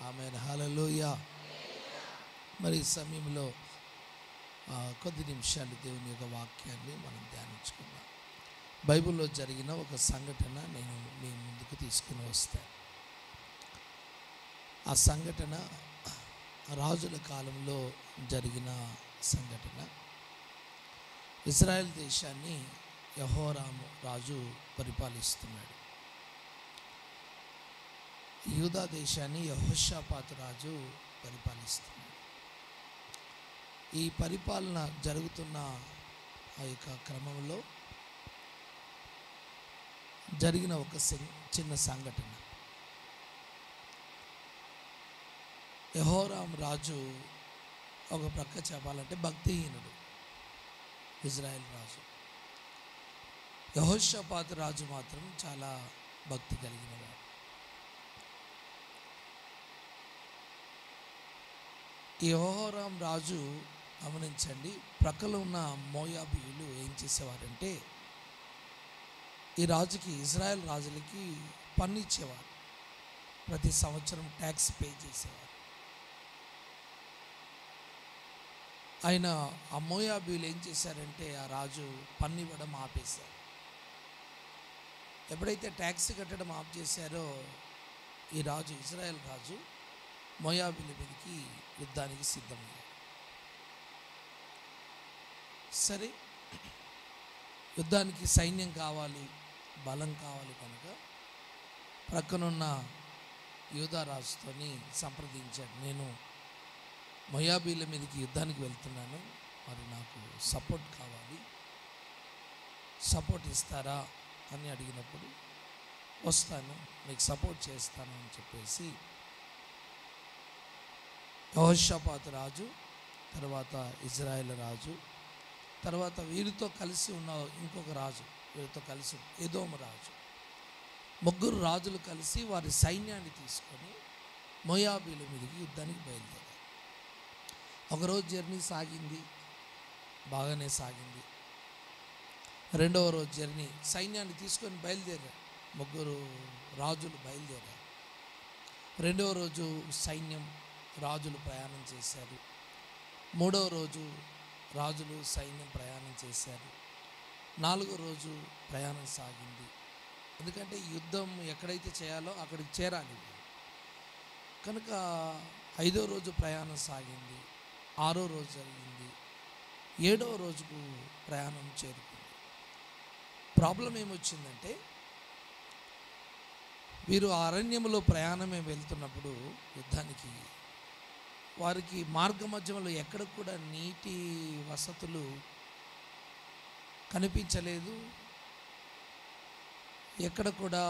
ఆమేన్. హల్లెలూయా. మరి ఈ సమయంలో కొద్ది నిమిషాలు దేవుని యొక్క వాక్యాన్ని మనం ధ్యానించుకుందాం. బైబిల్లో జరిగిన ఒక సంఘటన నేను మీ ముందుకు తీసుకుని వస్తాను. ఆ సంఘటన రాజుల కాలంలో జరిగిన సంఘటన. ఇజ్రాయెల్ దేశాన్ని యెహోరాము రాజు పరిపాలిస్తున్నాడు. యూదా దేశాన్ని యెహోషాపాతు రాజు పరిపాలిస్తున్నాడు. ఈ పరిపాలన జరుగుతున్న ఆ యొక్క క్రమంలో జరిగిన ఒక చిన్న సంఘటన. యెహోరాము రాజు ఒక ప్రక్క చెప్పాలంటే భక్తిహీనుడు. ఇజ్రాయెల్ రాజు. యెహోషాపాతు రాజు మాత్రం చాలా భక్తి కలిగినవాడు. ఈ యెహోరాము రాజు గమనించండి, ప్రక్కలో ఉన్న మోయాబీయులు ఏం చేసేవారంటే ఈ రాజుకి, ఇజ్రాయెల్ రాజులకి పన్ను ఇచ్చేవారు. ప్రతి సంవత్సరం ట్యాక్స్ పే చేసేవారు. ఆయన ఆ మోయాబీయులు ఏం చేశారంటే ఆ రాజు పన్ను ఇవ్వడం ఆపేశారు. ఎప్పుడైతే ట్యాక్స్ కట్టడం ఆఫ్ చేశారో ఈ రాజు, ఇజ్రాయెల్ రాజు మోయాబీయుల మీదకి యుద్ధానికి సిద్ధమయ్యాడు. సరే, యుద్ధానికి సైన్యం కావాలి, బలం కావాలి కనుక ప్రక్కనున్న యూదా రాజుతోని సంప్రదించాడు. నేను మోయాబీయుల మీదకి యుద్ధానికి వెళ్తున్నాను, మరి నాకు సపోర్ట్ కావాలి, సపోర్ట్ ఇస్తారా అని అడిగినప్పుడు వస్తాను, మీకు సపోర్ట్ చేస్తాను అని చెప్పేసి యెహోషాపాతు రాజు, తర్వాత ఇజ్రాయెల్ రాజు, తర్వాత వీరితో కలిసి ఉన్న ఇంకొక రాజు, వీరితో కలిసి ఎదోము రాజు, ముగ్గురు రాజులు కలిసి వారి సైన్యాన్ని తీసుకొని మోయాబీయుల మీదకి యుద్ధానికి బయలుదేరారు. ఒకరోజు జర్నీ సాగింది, బాగానే సాగింది. రెండవ రోజు జర్నీ సైన్యాన్ని తీసుకొని బయలుదేరారు. ముగ్గురు రాజులు బయలుదేరారు. రెండవ రోజు సైన్యం, రాజులు ప్రయాణం చేశారు. మూడవ రోజు రాజులు, సైన్యం ప్రయాణం చేశారు. నాలుగో రోజు ప్రయాణం సాగింది. ఎందుకంటే యుద్ధం ఎక్కడైతే చేయాలో అక్కడికి చేరాలి కనుక ఐదో రోజు ప్రయాణం సాగింది. ఆరో రోజు జరిగింది. ఏడవ రోజుకు ప్రయాణం చేరుకుంది. ప్రాబ్లం ఏమొచ్చిందంటే వీరు అరణ్యంలో ప్రయాణమే వెళ్తున్నప్పుడు యుద్ధానికి వారికి మార్గ మధ్యలో ఎక్కడ కూడా నీటి వసతులు కనిపించలేదు. ఎక్కడ కూడా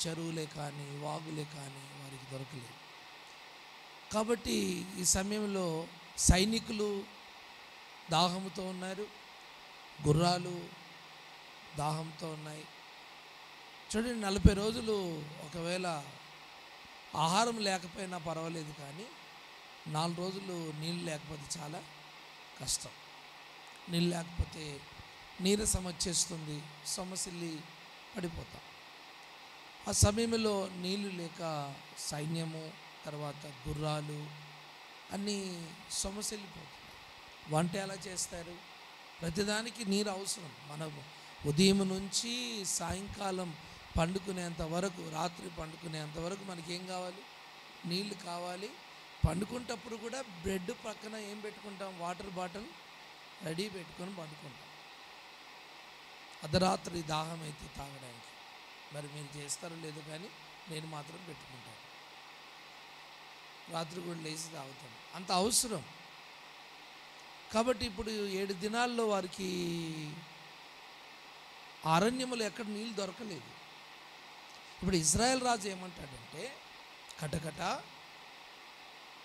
చెరువులే కానీ వాగులే కానీ వారికి దొరకలేదు. కాబట్టి ఈ సమయంలో సైనికులు దాహంతో ఉన్నారు, గుర్రాలు దాహంతో ఉన్నాయి. చూడండి, 40 రోజులు ఒకవేళ ఆహారం లేకపోయినా పర్వాలేదు, కానీ 4 రోజులు నీళ్ళు లేకపోతే చాలా కష్టం. నీళ్ళు లేకపోతే నీరసం వచ్చేస్తుంది, సొమ్మసిల్లి పడిపోతాం. ఆ సమయంలో నీళ్ళు లేక సైన్యము, తర్వాత గుర్రాలు అన్నీ సొమ్మసిల్లిపోతున్నాయి. వంట ఎలా చేస్తారు? ప్రతిదానికి నీరు అవసరం. మనము ఉదయం నుంచి సాయంకాలం పండుకునేంత వరకు, రాత్రి పండుకునేంత వరకు మనకేం కావాలి? నీళ్ళు కావాలి. పండుకుంటప్పుడు కూడా బ్రెడ్ పక్కన ఏం పెట్టుకుంటాం? వాటర్ బాటిల్ రెడీ పెట్టుకొని పండుకుంటాం. అర్ధరాత్రి దాహం అయితే తాగడానికి. మరి మీరు చేస్తారో లేదో కానీ నేను మాత్రం పెట్టుకుంటాను. రాత్రి కూడా లేచి తాగుతాను, అంత అవసరం. కాబట్టి ఇప్పుడు 7 దినాల్లో వారికి అరణ్యములు ఎక్కడ నీళ్ళు దొరకలేదు. ఇప్పుడు ఇజ్రాయెల్ రాజు ఏమంటాడంటే, కటకట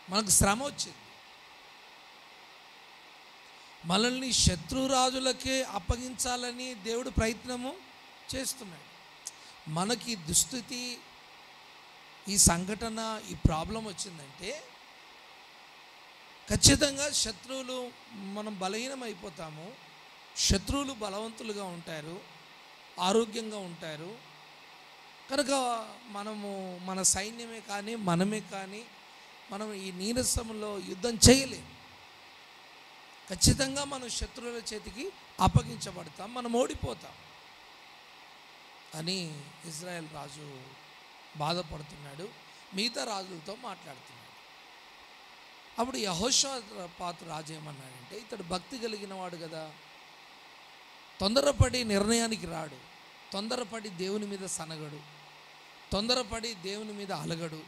మనకు శ్రమ వచ్చింది, మనల్ని శత్రురాజులకే అప్పగించాలని దేవుడు ప్రయత్నము చేస్తున్నాడు. మనకి దుస్థితి, ఈ సంఘటన, ఈ ప్రాబ్లం వచ్చిందంటే ఖచ్చితంగా శత్రువులు, మనం బలహీనం అయిపోతాము. శత్రువులు బలవంతులుగా ఉంటారు, ఆరోగ్యంగా ఉంటారు. కనుక మనము మన సైన్యమే కానీ మనమే కానీ మనం ఈ నీరసంలో యుద్ధం చేయలేం. ఖచ్చితంగా మనం శత్రువుల చేతికి అప్పగించబడతాం, మనం ఓడిపోతాం అని ఇజ్రాయెల్ రాజు బాధపడుతున్నాడు. మిగతా రాజులతో మాట్లాడుతున్నాడు. అప్పుడు యెహోషాపాతు రాజు ఏమన్నాడంటే, ఇతడు భక్తి కలిగిన వాడు కదా, తొందరపడి నిర్ణయానికి రాడు, తొందరపడి దేవుని మీద సనగడు, తొందరపడి దేవుని మీద అలగడు,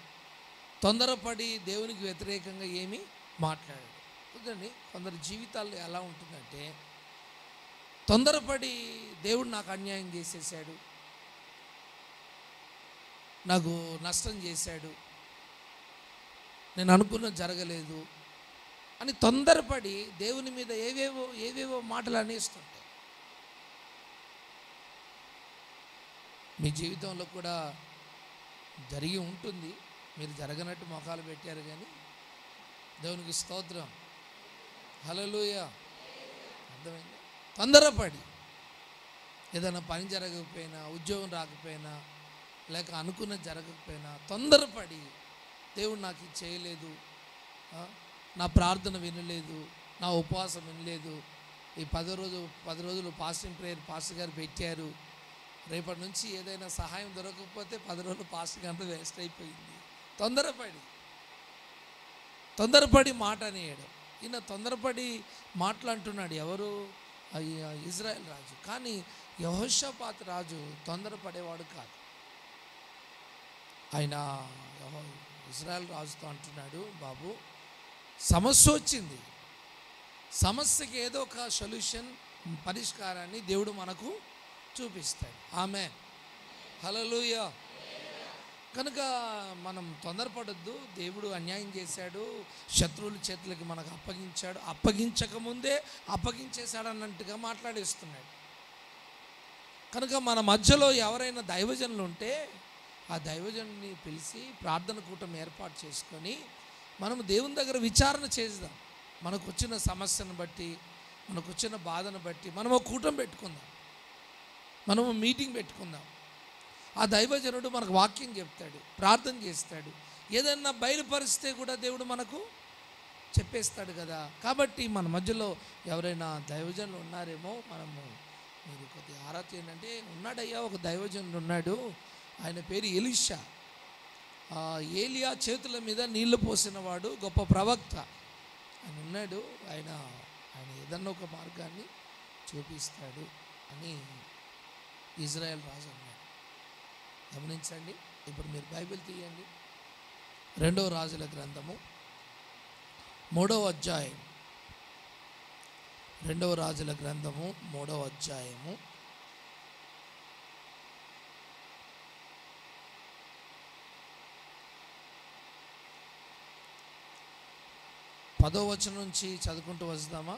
తొందరపడి దేవునికి వ్యతిరేకంగా ఏమీ మాట్లాడాడు. చూడండి, కొందరి జీవితాల్లో ఎలా ఉంటుందంటే, తొందరపడి దేవుడు నాకు అన్యాయం చేసేసాడు, నాకు నష్టం చేశాడు, నేను అనుకున్నది జరగలేదు అని తొందరపడి దేవుని మీద ఏవేవో మాటలు అనేస్తుంటాయి. మీ జీవితంలో కూడా జరిగి ఉంటుంది. మీరు జరగనట్టు మొఖాలు పెట్టారు, కానీ దేవునికి స్తోత్రం, హల్లెలూయా. అర్థమైంది? తొందరపడి ఏదైనా పని జరగకపోయినా, ఉద్యోగం రాకపోయినా, లేక అనుకున్నది జరగకపోయినా తొందరపడి దేవుడు నాకు ఇది చేయలేదు, నా ప్రార్థన వినలేదు, నా ఉపవాసం వినలేదు, ఈ 10 రోజులు ఫాస్టింగ్ ప్రేయర్ పాస్టర్ గారు పెట్టారు, రేపటి నుంచి ఏదైనా సహాయం దొరకకపోతే 10 రోజులు పాస్టింగ్ అంతా వేస్ట్ అయిపోయింది. తొందరపడి మాట అనేయడం. ఈయన తొందరపడి మాట్లాడుతున్నాడు. ఎవరు? ఇజ్రాయెల్ రాజు. కానీ యెహోషాపాతు రాజు తొందరపడేవాడు కాదు. ఆయన ఇజ్రాయెల్ రాజుతో అంటున్నాడు, బాబు సమస్య వచ్చింది, సమస్యకి ఏదో ఒక సొల్యూషన్, పరిష్కారాన్ని దేవుడు మనకు చూపిస్తాడు. ఆమేన్, హల్లెలూయా. కనుక మనం తొందరపడొద్దు. దేవుడు అన్యాయం చేశాడు, శత్రువుల చేతులకి మనకు అప్పగించాడు, అప్పగించకముందే అప్పగించేశాడు అన్నట్టుగా మాట్లాడేస్తున్నాడు. కనుక మన మధ్యలో ఎవరైనా దైవజనులు ఉంటే ఆ దైవజనుని పిలిచి ప్రార్థన కూటమి ఏర్పాటు చేసుకొని మనము దేవుని దగ్గర విచారణ చేద్దాం. మనకు వచ్చిన సమస్యను బట్టి, మనకు వచ్చిన బాధను బట్టి మనము కూటమి పెట్టుకుందాం, మనము మీటింగ్ పెట్టుకుందాం. ఆ దైవజనుడు మనకు వాక్యం చెప్తాడు, ప్రార్థన చేస్తాడు, ఏదన్నా బయలుపరిస్తే కూడా దేవుడు మనకు చెప్పేస్తాడు కదా. కాబట్టి మన మధ్యలో ఎవరైనా దైవజనులు ఉన్నారేమో, మీరు కొద్దిగా ఆరా చేయండి. ఉన్నాడయ్యా, ఒక దైవజనుడు ఉన్నాడు, ఆయన పేరు ఎలీషా. ఏలియా చేతుల మీద నీళ్లు పోసినవాడు, గొప్ప ప్రవక్త. ఆయన ఉన్నాడు, ఆయన ఏదన్నా ఒక మార్గాన్ని చూపిస్తాడు అని ఇజ్రాయెల్ రాజు అన్నాడు. గమనించండి. ఇప్పుడు మీరు బైబిల్ తీయండి, 2వ రాజుల గ్రంథము 3వ అధ్యాయం. 2వ రాజుల గ్రంథము 3వ అధ్యాయము 10వ వచనం నుంచి చదువుకుంటూ వస్తామా?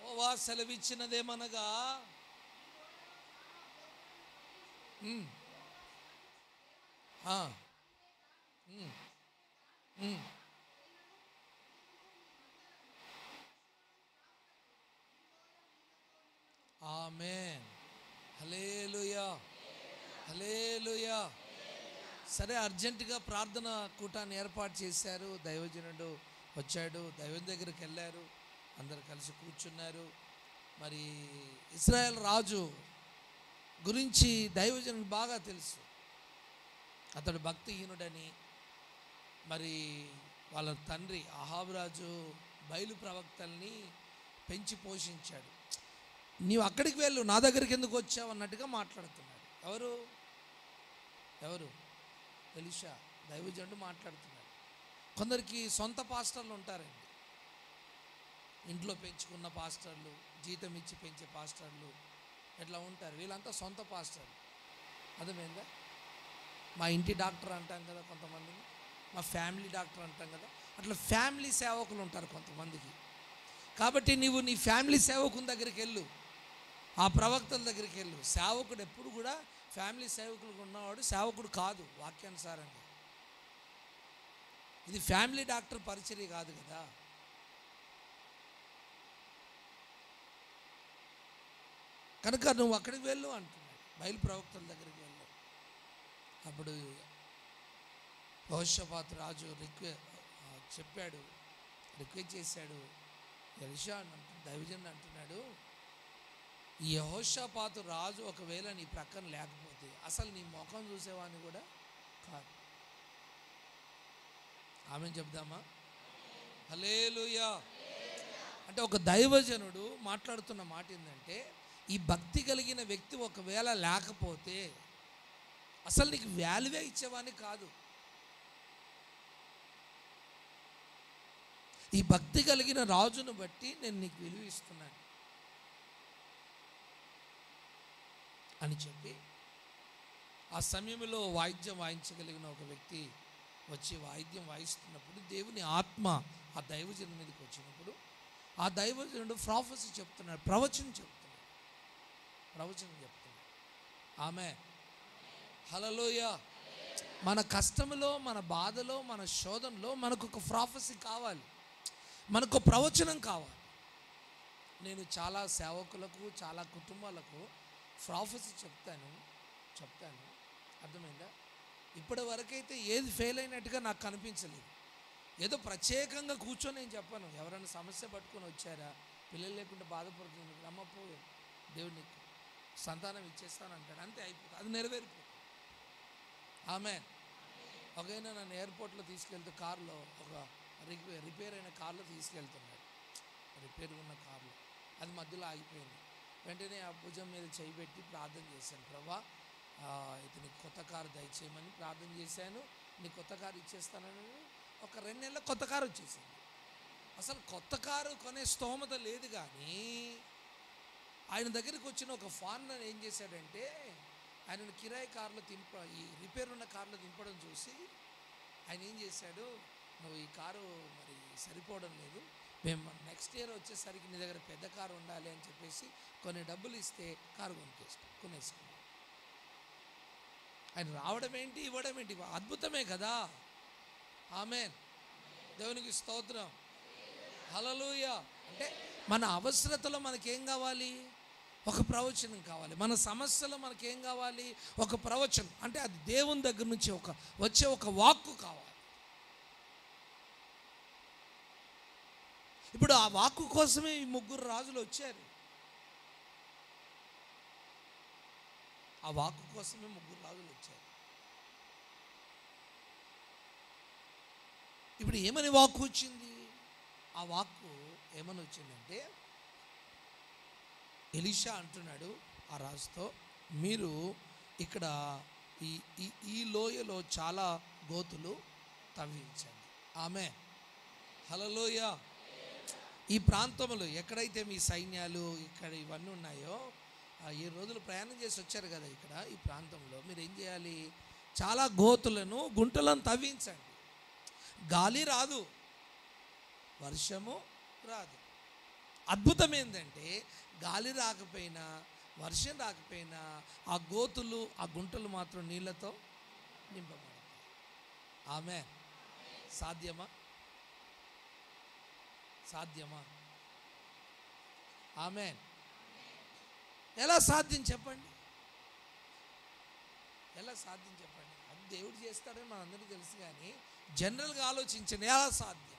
యెహోవా సెలవిచ్చినదేమనగా, సరే, అర్జెంటుగా ప్రార్థన కూటాన్ని ఏర్పాటు చేశారు. దైవజనుడు వచ్చాడు, దైవం దగ్గరికి వెళ్ళారు, అందరు కలిసి కూర్చున్నారు. మరి ఇశ్రాయేల్ రాజు గురించి దైవజనుడికి బాగా తెలుసు. అతడు భక్తిహీనుడని, మరి వాళ్ళ తండ్రి అహాబు రాజు బయలు ప్రవక్తల్ని పెంచి పోషించాడు. నీవు అక్కడికి వెళ్ళు, నా దగ్గరికి ఎందుకు వచ్చావు అన్నట్టుగా మాట్లాడుతున్నాడు. ఎవరు ఎలీషా దైవజనుడు మాట్లాడుతున్నాడు. కొందరికి సొంత పాస్టర్లు ఉంటారండి, ఇంట్లో పెంచుకున్న పాస్టర్లు, జీతం ఇచ్చి పెంచే పాస్టర్లు ఎట్లా ఉంటారు. వీళ్ళంతా సొంత పాస్టర్లు. అర్థమైందా? మా ఇంటి డాక్టర్ అంటాం కదా కొంతమందిని, మా ఫ్యామిలీ డాక్టర్ అంటాం కదా, అట్లా ఫ్యామిలీ సేవకులు ఉంటారు కొంతమందికి. కాబట్టి నీవు నీ ఫ్యామిలీ సేవకుని దగ్గరికి వెళ్ళు, ఆ ప్రవక్తల దగ్గరికి వెళ్ళు. సేవకుడు ఎప్పుడు కూడా ఫ్యామిలీ సేవకులకు ఉన్నవాడు సేవకుడు కాదు వాక్యానుసారంగా. ఇది ఫ్యామిలీ డాక్టర్ పరిచర్య కాదు కదా. కనుక నువ్వు అక్కడికి వెళ్ళు అంటున్నాడు, బయలు ప్రవక్తల దగ్గరికి వెళ్ళు. అప్పుడు యెహోషాపాతు రాజు రిక్వెస్ట్ చేశాడు. ఎలీషా దైవజనుడు అంటున్నాడు, ఈ యెహోషాపాతు రాజు ఒకవేళ నీ ప్రక్కన లేకపోతే అసలు నీ ముఖం చూసేవాడిని కూడా కాదు. ఆమె చెప్దామా? హల్లెలూయా. అంటే ఒక దైవజనుడు మాట్లాడుతున్న మాట ఏంటంటే, ఈ భక్తి కలిగిన వ్యక్తి ఒకవేళ లేకపోతే అసలు నీకు వాల్యూవే ఇచ్చేవాడిని కాదు. ఈ భక్తి కలిగిన రాజును బట్టి నేను నీకు విలువ ఇస్తున్నాను అని చెప్పి, ఆ సమయంలో వాయిద్యం వాయించగలిగిన ఒక వ్యక్తి వచ్చి వాయిద్యం వాయిస్తున్నప్పుడు దేవుని ఆత్మ ఆ దైవజనుడి మీదకి వచ్చినప్పుడు ఆ దైవజనుడు ప్రాఫెసీ చెప్తున్నాడు, ప్రవచనం చెప్తున్నాడు. ఆమె హల్లెలూయా. మన కష్టంలో, మన బాధలో, మన శోధనలో మనకు ఒక ప్రాఫెసీ కావాలి, మనకు ప్రవచనం కావాలి. నేను చాలా సేవకులకు, చాలా కుటుంబాలకు ప్రాఫెసీ చెప్తాను. అర్థమైందా? ఇప్పటి వరకైతే ఏది ఫెయిల్ అయినట్టుగా నాకు కనిపించలేదు. ఏదో ప్రత్యేకంగా కూర్చొని నేను చెప్పాను. ఎవరైనా సమస్య పట్టుకొని వచ్చారా, పిల్లలు లేకుండా బాధపడుతుంది, రమ్మపో, దేవుడు నీకు సంతానం ఇచ్చేస్తానంటాడు, అంతే, అయిపోతుంది, అది నెరవేరిపోతుంది. ఆమేన్. ఒకైనా నన్ను ఎయిర్పోర్ట్లో తీసుకెళ్తే కారులో, ఒక రిపేర్ అయిన కారులో తీసుకెళ్తున్నాడు, రిపేర్ ఉన్న కారులో, అది మధ్యలో ఆగిపోయింది. వెంటనే ఆ భుజం మీద చేయి పెట్టి ప్రార్థన చేశాను, ప్రభా ఇతనికి కొత్త కారు దయచేయమని ప్రార్థన చేశాను. నీ కొత్త కారు ఇచ్చేస్తానని ఒక 2 నెలల కొత్త కారు వచ్చేసింది. అసలు కొత్త కారు కొనే స్తోమత లేదు, కానీ ఆయన దగ్గరికి వచ్చిన ఒక ఫారినర్ ఏం చేశాడంటే, ఆయనను కిరాయి కారులో ఈ రిపేర్ ఉన్న కారులో దింపడం చూసి ఆయన ఏం చేశాడు, నువ్వు ఈ కారు మరి సరిపోవడం లేదు, మేము నెక్స్ట్ ఇయర్ వచ్చేసరికి నీ దగ్గర పెద్ద కారు ఉండాలి అని చెప్పేసి కొన్ని డబ్బులు ఇస్తే కారు కొనేసుకున్నాడు. ఆయన రావడం ఏంటి, ఇవ్వడం ఏంటి, అద్భుతమే కదా. ఆమేన్. దేవునికి స్తోత్రం. హల్లెలూయా. అంటే మన అవసరతలో మనకేం కావాలి? ఒక ప్రవచనం కావాలి. మన సమస్యలో మనకేం కావాలి? ఒక ప్రవచనం. అంటే అది దేవుని దగ్గర నుంచి వచ్చే ఒక వాక్కు కావాలి. ఇప్పుడు ఆ వాక్కు కోసమే ఈ 3 రాజులు వచ్చారు. ఆ వాక్కు కోసమే 3 రాజులు వచ్చారు. ఇప్పుడు ఏమని వాక్కు వచ్చింది? ఆ వాక్కు ఏమని వచ్చిందంటే, ఎలీషా అంటున్నాడు ఆ రాజుతో, మీరు ఇక్కడ ఈ లోయలో చాలా గోతులు తవ్వించండి. ఆమేన్. హల్లెలూయా. ఈ ప్రాంతంలో ఎక్కడైతే మీ సైన్యాలు ఇక్కడ ఇవన్నీ ఉన్నాయో, 7 రోజులు ప్రయాణం చేసి వచ్చారు కదా, ఇక్కడ ఈ ప్రాంతంలో మీరు ఏం చేయాలి? చాలా గోతులను, గుంటలను తవ్వించండి. గాలి రాదు, వర్షము రాదు. అద్భుతం ఏంటంటే, గాలి రాకపోయినా, వర్షం రాకపోయినా, ఆ గోతులు, ఆ గుంటలు మాత్రం నీళ్ళతో నింపబడతాయి. ఆమేన్. సాధ్యమా? ఆమేన్. ఎలా సాధ్యం చెప్పండి? ఎలా సాధ్యం చెప్పండి? అది దేవుడు చేస్తాడని మనందరికీ తెలుసు, కానీ జనరల్గా ఆలోచించండి, ఎలా సాధ్యం?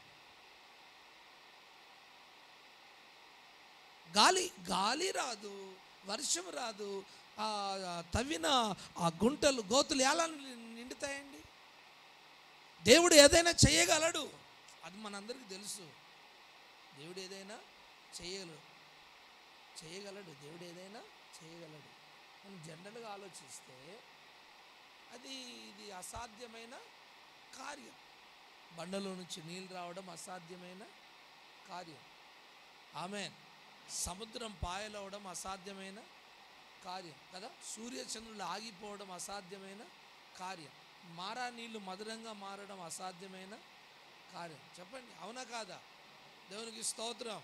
గాలి రాదు, వర్షం రాదు, తవ్విన ఆ గుంటలు గోతులు ఎలా నిండుతాయండి? దేవుడు ఏదైనా చేయగలడు, అది మనందరికీ తెలుసు. దేవుడు ఏదైనా చేయగలడు, దేవుడు ఏదైనా చేయగలడు. మనం జనరల్గా ఆలోచిస్తే ఇది అసాధ్యమైన కార్యం. బండలో నుంచి నీళ్ళు రావడం అసాధ్యమైన కార్యం. ఆమేన్. సముద్రం పాయలవడం అసాధ్యమైన కార్యం కదా. సూర్యచంద్రులు ఆగిపోవడం అసాధ్యమైన కార్యం. మారా నీళ్లు మధురంగా మారడం అసాధ్యమైన కార్యం. చెప్పండి, అవునా కాదా? దేవునికి స్తోత్రం,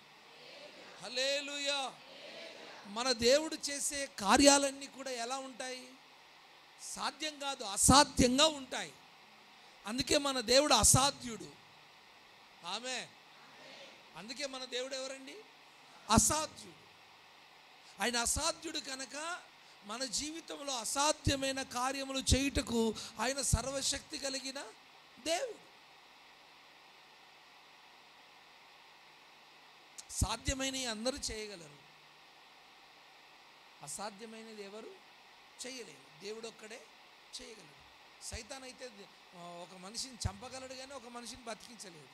హల్లెలూయా. మన దేవుడు చేసే కార్యాలన్నీ కూడా ఎలా ఉంటాయి? సాధ్యం కాదు, అసాధ్యంగా ఉంటాయి. అందుకే మన దేవుడు అసాధ్యుడు. ఆమేన్. అందుకే మన దేవుడు ఎవరండి? అసాధ్యుడు. ఆయన అసాధ్యుడు కనుక మన జీవితంలో అసాధ్యమైన కార్యములు చేయుటకు ఆయన సర్వశక్తి కలిగిన దేవుడు. సాధ్యమైనవి అందరూ చేయగలరు, అసాధ్యమైనది ఎవరు చేయలేరు. దేవుడు ఒక్కడే చేయగలడు. సైతాన్ అయితే ఒక మనిషిని చంపగలడు, కానీ ఒక మనిషిని బతికించలేడు.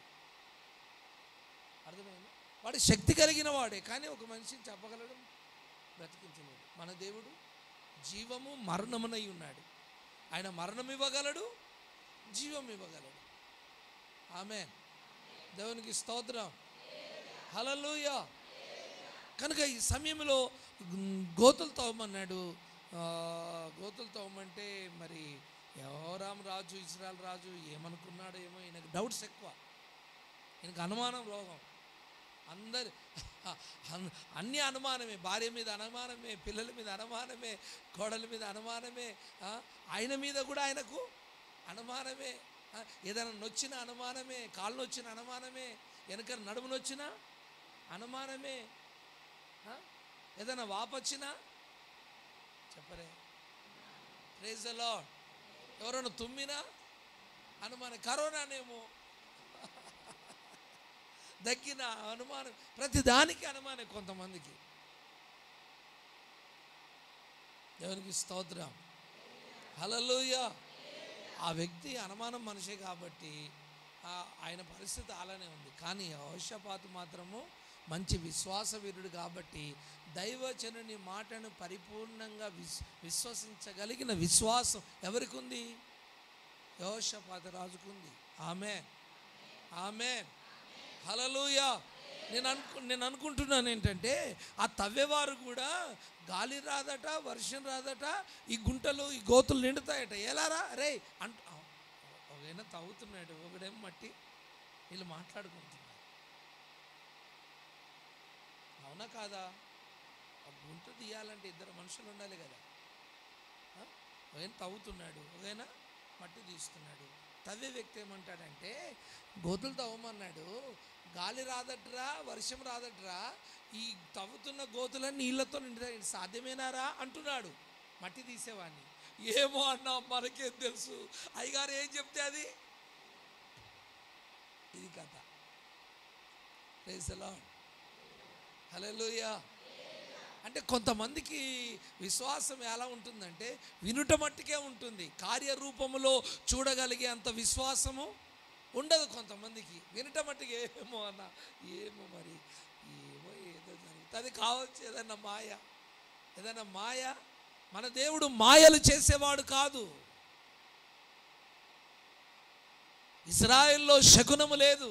అర్థమైంది? వాడు శక్తి కలిగిన వాడే, కానీ ఒక మనిషిని చంపగలడు, బ్రతికించలేడు. మన దేవుడు జీవము మరణమునై ఉన్నాడు. ఆయన మరణం ఇవ్వగలడు, జీవం ఇవ్వగలడు. ఆమేన్. దేవునికి స్తోత్రం, హల్లెలూయా. కనుక ఈ సమయంలో గోతులు తవ్వమన్నాడు. గోతులు తవ్వమంటే మరి యెహోరాము రాజు, ఇశ్రాయేలు రాజు ఏమనుకున్నాడో ఏమో, ఈయనకు డౌట్స్ ఎక్కువ, ఈయనకు అనుమానం రోగం. అన్నీ అనుమానమే. భార్య మీద అనుమానమే, పిల్లల మీద అనుమానమే, కోడల మీద అనుమానమే, ఆయన మీద కూడా ఆయనకు అనుమానమే. ఏదైనా నొచ్చిన అనుమానమే, కాళ్ళు నొచ్చిన అనుమానమే, వెనక నడుము నొచ్చిన అనుమానమే, ఏదైనా వాపొచ్చినా చెప్పరే, ప్రైజ్ ది లార్డ్. ఎవరైనా తుమ్మినా అనుమానం, కరోనానేమో, దగ్గిన అనుమానం, ప్రతి దానికి అనుమానం కొంతమందికి. దేవునికి స్తోత్రం, హల్లెలూయా. ఆ వ్యక్తి అనుమానం మనిషే కాబట్టి ఆయన పరిస్థితి అలానే ఉంది. కానీ యెహోషాపాతు మాత్రము మంచి విశ్వాస వీరుడు కాబట్టి దైవజనుని మాటను పరిపూర్ణంగా విశ్వసించగలిగిన విశ్వాసం ఎవరికి ఉంది? యెహోషాపాతు రాజుకుంది. ఆమేన్, ఆమేన్, హల్లెలూయా. నేను అనుకుంటున్నాను ఏంటంటే, ఆ తవ్వేవారు కూడా గాలి రాదట, వర్షం రాదట, ఈ గుంటలు ఈ గోతులు నిండుతాయట. ఎలారా రే అంట. ఒకైనా తవ్వుతున్నాడు, ఒకడేమో మట్టి, వీళ్ళు మాట్లాడుకుంటున్నారు. అవునా కాదా? ఆ గుంట తీయాలంటే ఇద్దరు మనుషులు ఉండాలి కదా. ఒకైనా తవ్వుతున్నాడు, ఒకైనా మట్టి తీస్తున్నాడు. తవ్వే వ్యక్తి ఏమంటాడంటే, గోతులు తవ్వమన్నాడు, గాలి రాదట్రా, వర్షం రాదట్రా, ఈ తవ్వుతున్న గోతులన్నీ నీళ్ళతో నిండుతాయి, సాధ్యమేనారా అంటున్నాడు మట్టి తీసేవాడిని. ఏమో అన్నా, మనకేం తెలుసు, అయ్యగారు ఏం చెప్తే అది. ఇది కథ. ప్రైజ్ ది లార్డ్, హల్లెలూయా. అంటే కొంతమందికి విశ్వాసం ఎలా ఉంటుందంటే, వినుట మట్టుకే ఉంటుంది, కార్యరూపములో చూడగలిగే అంత విశ్వాసము ఉండదు కొంతమందికి. వినుట మట్టుకే ఏమో అన్న, ఏమో మరి, ఏమో ఏదో జరుగుతుంది కావచ్చు, ఏదైనా మాయ. మన దేవుడు మాయలు చేసేవాడు కాదు. ఇశ్రాయేల్లో శకునము లేదు,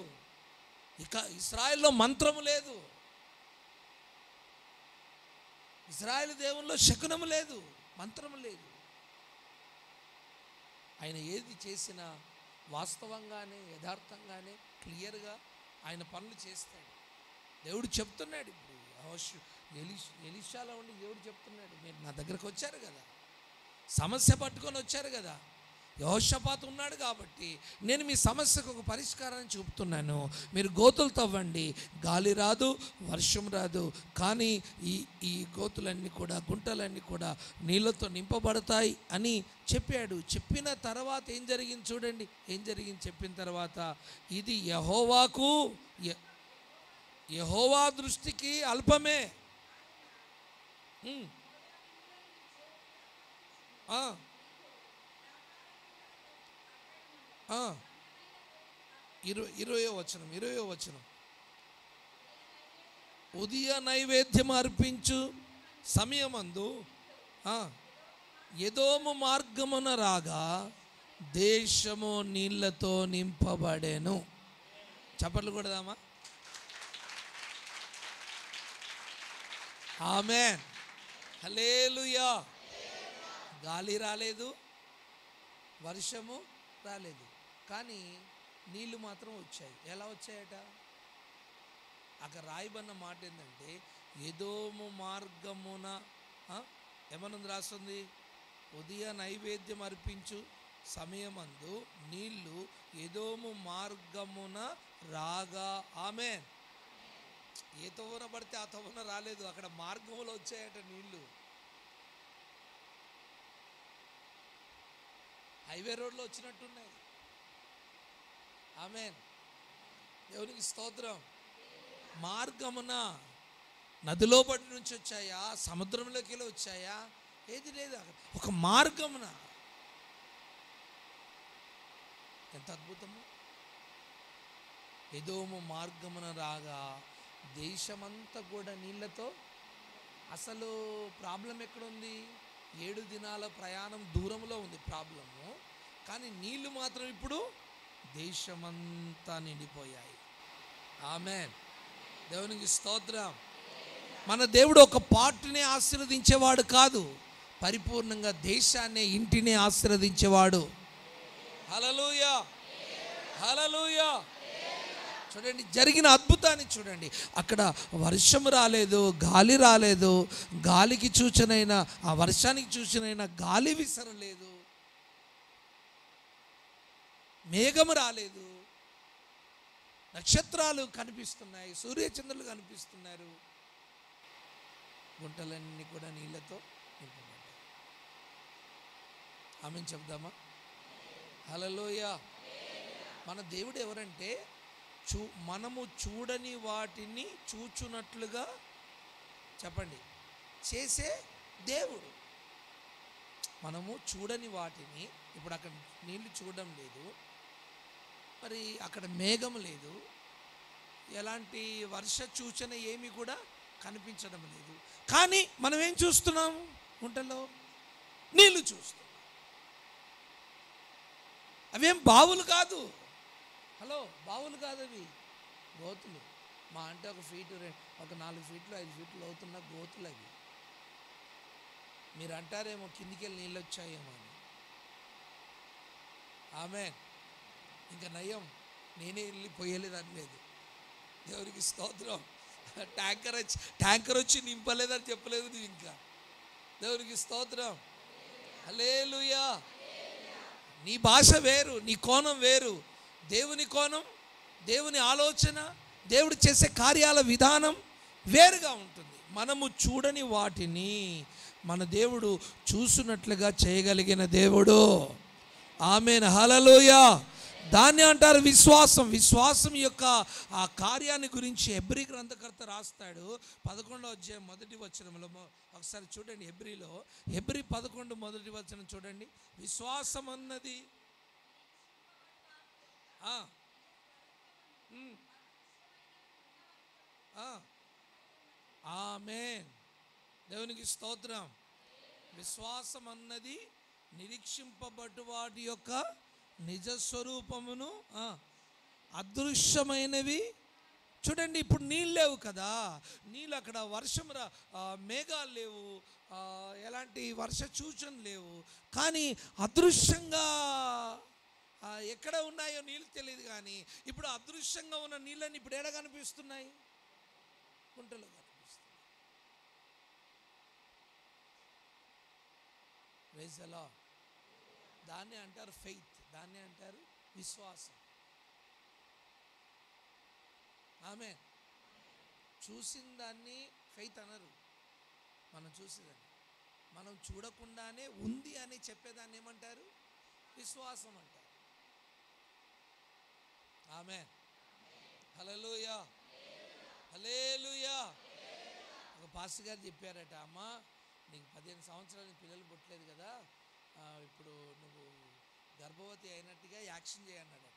ఇక ఇశ్రాయేల్లో మంత్రము లేదు, ఇశ్రాయేలు దేవుల్లో శకునము లేదు, మంత్రము లేదు. ఆయన ఏది చేసినా వాస్తవంగానే, యథార్థంగానే, క్లియర్గా ఆయన పనులు చేస్తాడు. దేవుడు చెప్తున్నాడు. ఇప్పుడు ఎలీషాలో ఉండి దేవుడు చెప్తున్నాడు, మీరు నా దగ్గరకు వచ్చారు కదా, సమస్య పట్టుకొని వచ్చారు కదా, యెహోషాపాతు ఉన్నాడు కాబట్టి నేను మీ సమస్యకు ఒక పరిష్కారాన్ని చూపుతున్నాను. మీరు గోతులు తవ్వండి, గాలి రాదు, వర్షం రాదు, కానీ ఈ గోతులన్నీ కూడా, గుంటలన్నీ కూడా నీళ్ళతో నింపబడతాయి అని చెప్పాడు. చెప్పిన తర్వాత ఏం జరిగింది చూడండి. ఏం జరిగింది చెప్పిన తర్వాత, ఇది యెహోవా దృష్టికి అల్పమే. 20వ వచనం. ఉదయ నైవేద్యం అర్పించు సమయమందు ఎదోము మార్గమున రాగా దేశము నీళ్లతో నింపబడెను. చప్పట్లు కొడదామా? ఆమేన్, హల్లెలూయా. గాలి రాలేదు, వర్షము రాలేదు, కానీ నీళ్ళు మాత్రం వచ్చాయి. ఎలా వచ్చాయట? అక్కడ రాయబడిన మాట ఏంటంటే, ఎదోము మార్గమున ఏమనుంది రాస్తుంది? ఉదయ నైవేద్యం అర్పించు సమయమందు నీళ్లు ఎదోము మార్గమున రాగా. ఆమేన్. ఏ తవ్వన పడితే ఆ తవ్వన రాలేదు, అక్కడ మార్గంలో వచ్చాయట నీళ్లు. హైవే రోడ్లో వచ్చినట్టున్నాయి. ఆమేన్, దేవునికి స్తోత్రం. మార్గమున నదిలో బడి నుంచి వచ్చాయా, సముద్రంలోకి వెళ్ళి వచ్చాయా? ఏది లేదు, ఒక మార్గమున. ఎంత అద్భుతము! ఎదోము మార్గమున రాగా దేశమంతా కూడా నీళ్ళతో. అసలు ప్రాబ్లం ఎక్కడుంది? 7 దినాల ప్రయాణం దూరంలో ఉంది ప్రాబ్లము, కానీ నీళ్లు మాత్రం ఇప్పుడు దేశమంతా నిండిపోయాయి. ఆమేన్, దేవునికి స్తోత్రం. మన దేవుడు ఒక పార్టీని ఆశీర్వదించేవాడు కాదు, పరిపూర్ణంగా దేశాన్ని, ఇంటిని ఆశీర్వదించేవాడు. హల్లెలూయా, హల్లెలూయా. చూడండి, జరిగిన అద్భుతాన్ని చూడండి. అక్కడ వర్షం రాలేదు, గాలి రాలేదు, గాలికి సూచనైనా, ఆ వర్షానికి సూచనైనా గాలి విసరలేదు, మేఘము రాలేదు, నక్షత్రాలు కనిపిస్తున్నాయి, సూర్యచంద్రులు కనిపిస్తున్నారు, గుంటలన్నీ కూడా నీళ్ళతో నింపబడ్డాయి. ఆమేన్ చెప్దామా? హల్లెలూయా. మన దేవుడు ఎవరంటే, మనము చూడని వాటిని చూచున్నట్లుగా, చెప్పండి, చేసే దేవుడు. మనము చూడని వాటిని, ఇప్పుడు అక్కడ నీళ్ళు చూడడం లేదు, మరి అక్కడ మేఘం లేదు, ఎలాంటి వర్ష సూచన ఏమి కూడా కనిపించడం లేదు, కానీ మనం ఏం చూస్తున్నాము? గుంటలో నీళ్ళు చూస్తున్నాం. అవేం బావులు కాదు. హలో, బావులు కాదు అవి, గోతులు. మా అంటే ఒక 4 ఫీట్లు 5 ఫీట్లు అవుతున్న గోతులు అవి. మీరు అంటారేమో కిందికి వెళ్ళి నీళ్ళు వచ్చాయేమో అని. ఆమేన్. ఇంకా నయం, నేనే వెళ్ళి పోయలేదని లేదు. దేవునికి స్తోత్రం. ట్యాంకర్ వచ్చి నింపలేదని చెప్పలేదు నువ్వు ఇంకా. దేవునికి స్తోత్రం, హల్లెలూయా. నీ భాష వేరు, నీ కోణం వేరు. దేవుని కోణం, దేవుని ఆలోచన, దేవుడు చేసే కార్యాల విధానం వేరుగా ఉంటుంది. మనము చూడని వాటిని మన దేవుడు చూసినట్లుగా చేయగలిగిన దేవుడు. ఆమేన్, హల్లెలూయా. దాన్ని అంటారు విశ్వాసం. విశ్వాసం యొక్క ఆ కార్యాన్ని గురించి హెబ్రీ గ్రంథకర్త రాస్తాడు 11వ అధ్యాయం 1వ వచనంలో. ఒకసారి చూడండి, హెబ్రీ 11 1వ వచనం చూడండి. విశ్వాసం అన్నది ఆమేన్, దేవునికి స్తోత్రం. విశ్వాసం అన్నది నిరీక్షింపబడ్డ వాటి యొక్క నిజస్వరూపమును, అదృశ్యమైనవి. చూడండి, ఇప్పుడు నీళ్ళు లేవు కదా, నీళ్ళు అక్కడ వర్షం మేఘాలు లేవు, ఎలాంటి వర్ష సూచనలు లేవు, కానీ అదృశ్యంగా ఎక్కడ ఉన్నాయో నీళ్ళు తెలియదు, కానీ ఇప్పుడు అదృశ్యంగా ఉన్న నీళ్ళని ఇప్పుడు ఎక్కడ కనిపిస్తున్నాయి? గుంటలో కనిపిస్తున్నాయి. Praise the lord. దాన్ని అంటారు ఫెయిత్, దాన్ని అంటారు విశ్వాసం. ఆమె చూసిన దాన్ని ఫెయిత్ అనరు, మనం చూసేదాన్ని. మనం చూడకుండానే ఉంది అని చెప్పేదాన్ని ఏమంటారు? విశ్వాసం అంటారు. ఆమె హల్లెలూయా, హల్లెలూయా. ఒక పాస్టర్ గారు చెప్పారట, అమ్మ నీకు 15 సంవత్సరాలు పిల్లలు పుట్టలేదు కదా, ఇప్పుడు నువ్వు గర్భవతి అయినట్టుగా యాక్షన్ చేయన్నాడట.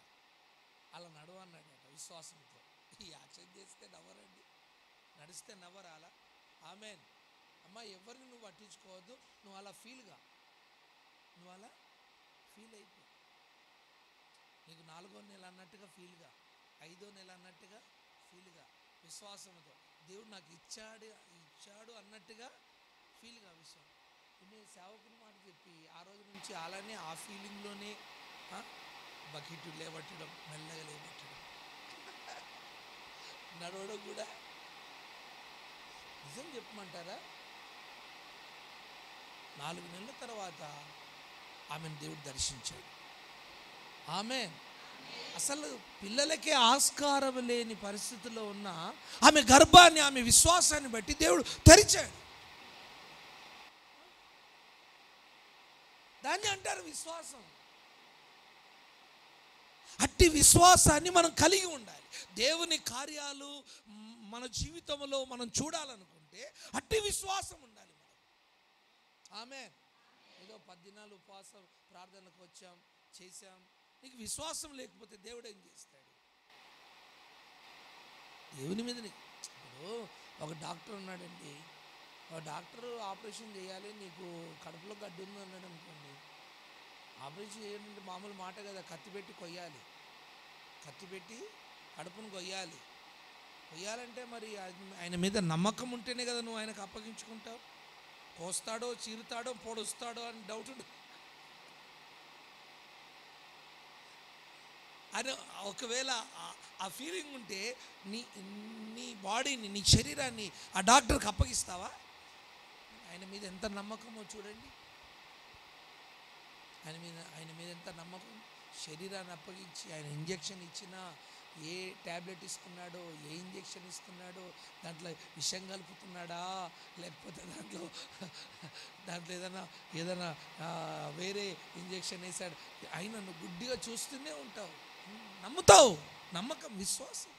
అలా నడువు అన్నాడట విశ్వాసంతో. ఈ యాక్షన్ చేస్తే నవ్వరండి, నడిస్తే నవ్వరాలా? ఆమెన్. అమ్మ ఎవరిని నువ్వు పట్టించుకోవద్దు, నువ్వు అలా ఫీల్గా, నువ్వు అలా ఫీల్ అయిపో. నీకు 4వ నెల అన్నట్టుగా ఫీల్గా, 5వ నెల అన్నట్టుగా ఫీల్గా, విశ్వాసంతో దేవుడు నాకు ఇచ్చాడు అన్నట్టుగా ఫీల్గా. విశ్వాసం. నేను సేవకుని మాట చెప్పి ఆ రోజు నుంచి అలానే ఆ ఫీలింగ్లోనే బకెట్ లేవట్టడం, మెల్లగా లేవట్టడం, నడవడం కూడా. నిజం చెప్పమంటారా, 4 నెలల తర్వాత ఆమెను దేవుడు దర్శించాడు. ఆమె అసలు పిల్లలకే ఆస్కారం లేని పరిస్థితుల్లో ఉన్న ఆమె గర్భాన్ని, ఆమె విశ్వాసాన్ని బట్టి దేవుడు తెరిచాడు. దాన్ని అంటారు విశ్వాసం. అట్టి విశ్వాసాన్ని మనం కలిగి ఉండాలి. దేవుని కార్యాలు మన జీవితంలో మనం చూడాలనుకుంటే అట్టి విశ్వాసం ఉండాలి మనం. ఆమె ఏదో 10 దినాలు ఉపవాసం ప్రార్థనలకు వచ్చాం, చేశాం, నీకు విశ్వాసం లేకపోతే దేవుడు ఏం చేస్తాడు? దేవుని మీద ఇప్పుడు ఒక డాక్టర్ ఉన్నాడండి, ఒక డాక్టర్ ఆపరేషన్ చేయాలి, నీకు కడుపులో గడ్డి ఉంది అన్నాడు అనుకోండి, ఆపరేషన్ చేయాలంటే మామూలు మాట కదా, కత్తి పెట్టి కొయ్యాలి, కత్తి పెట్టి కడుపును కొయ్యాలంటే మరి ఆయన మీద నమ్మకం ఉంటేనే కదా నువ్వు ఆయనకు అప్పగించుకుంటావు. కోస్తాడో, చీరుతాడో, పొడుస్తాడో అని డౌట్ ఉంటుంది. అని ఒకవేళ ఆ ఫీలింగ్ ఉంటే నీ బాడీని, నీ శరీరాన్ని ఆ డాక్టర్కి అప్పగిస్తావా? ఆయన మీద ఎంత నమ్మకమో చూడండి, ఆయన మీద ఎంత నమ్మకం. శరీరాన్ని అప్పగించి ఆయన ఇంజెక్షన్ ఇచ్చినా, ఏ ట్యాబ్లెట్ ఇస్తున్నాడో, ఏ ఇంజెక్షన్ ఇస్తున్నాడో, దాంట్లో విషం కలుపుతున్నాడా, లేకపోతే దాంట్లో ఏదైనా వేరే ఇంజెక్షన్ వేసాడు, ఆయన నువ్వు గుడ్డిగా చూస్తూనే ఉంటావు, నమ్ముతావు. నమ్మకం, విశ్వాసం.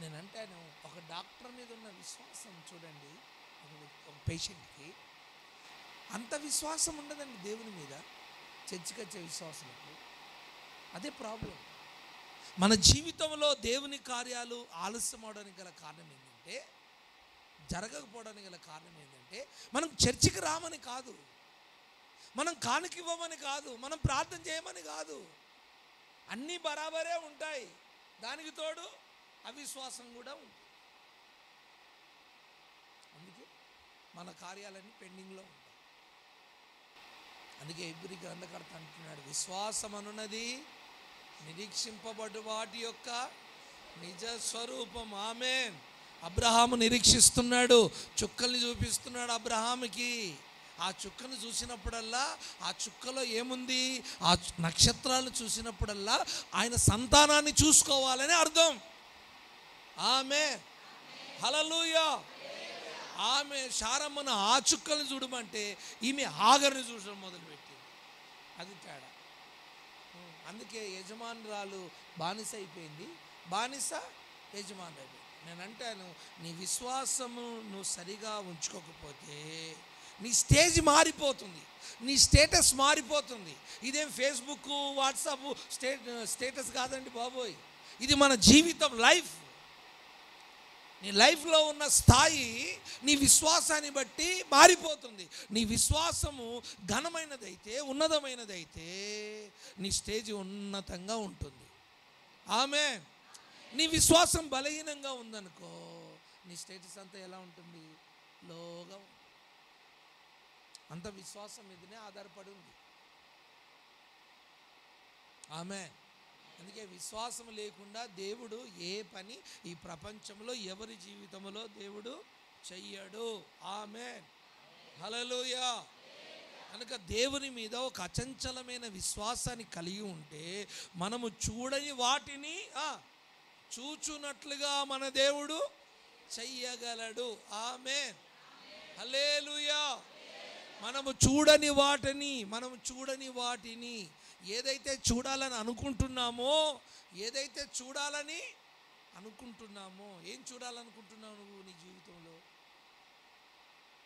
నేను అంటాను, ఒక డాక్టర్ మీద ఉన్న విశ్వాసం చూడండి, ఒక పేషెంట్కి అంత విశ్వాసం ఉండదండి దేవుని మీద, చర్చికి వచ్చే విశ్వాసులకు. అదే ప్రాబ్లం. మన జీవితంలో దేవుని కార్యాలు ఆలస్యం అవడానికి గల కారణం ఏంటంటే, జరగకపోవడానికి గల కారణం ఏంటంటే, మనం చర్చికి రామని కాదు, మనం కానుకివ్వమని కాదు, మనం ప్రార్థన చేయమని కాదు. అన్నీ బరాబరే ఉంటాయి, దానికి తోడు అవిశ్వాసం కూడా ఉంటుంది. అందుకే మన కార్యాలన్నీ పెండింగ్లో ఉంటాయి. అందుకే హెబ్రీ గ్రంథకర్త అంటున్నాడు, విశ్వాసం అనున్నది నిరీక్షింపబడు వాటి యొక్క నిజ స్వరూపం. ఆమేన్. అబ్రహాము నిరీక్షిస్తున్నాడు, చుక్కల్ని చూపిస్తున్నాడు అబ్రహాముకి. ఆ చుక్కను చూసినప్పుడల్లా, ఆ చుక్కలో ఏముంది, ఆ నక్షత్రాలను చూసినప్పుడల్లా ఆయన సంతానాన్ని చూసుకోవాలని అర్థం. ఆమేన్, హల్లెలూయా. ఆమె శారమ్మను ఆ చుక్కలను చూడమంటే ఈమె హాగర్ని చూడడం మొదలుపెట్టింది. అది తేడా. అందుకే యజమానురాలు బానిస అయిపోయింది, బానిస యజమానులు అయిపోయింది. నేను అంటాను, నీ విశ్వాసము నువ్వు సరిగా ఉంచుకోకపోతే నీ స్టేజ్ మారిపోతుంది, నీ స్టేటస్ మారిపోతుంది. ఇదేం ఫేస్బుక్, వాట్సాప్ స్టేటస్ కాదండి బాబోయ్, ఇది మన జీవితం, లైఫ్. నీ లైఫ్లో ఉన్న స్థాయి నీ విశ్వాసాన్ని బట్టి మారిపోతుంది. నీ విశ్వాసము ఘనమైనదైతే, ఉన్నతమైనదైతే నీ స్టేజ్ ఉన్నతంగా ఉంటుంది. ఆమేన్. నీ విశ్వాసం బలహీనంగా ఉందనుకో, నీ స్టేటస్ అంతా ఎలా ఉంటుంది, లోగా ఉంటుంది. అంత విశ్వాసం మీదనే ఆధారపడి ఉంది. ఆమేన్. అందుకే విశ్వాసం లేకుండా దేవుడు ఏ పని ఈ ప్రపంచంలో ఎవరి జీవితంలో దేవుడు చెయ్యడు. ఆమేన్, హల్లెలూయా. కనుక దేవుని మీద ఒక అచంచలమైన విశ్వాసాన్ని కలిగి ఉంటే మనము చూడని వాటిని చూచున్నట్లుగా మన దేవుడు చెయ్యగలడు. ఆమేన్, హల్లెలూయా. మనము చూడని వాటిని ఏదైతే చూడాలని అనుకుంటున్నామో ఏం చూడాలనుకుంటున్నావు నువ్వు నీ జీవితంలో?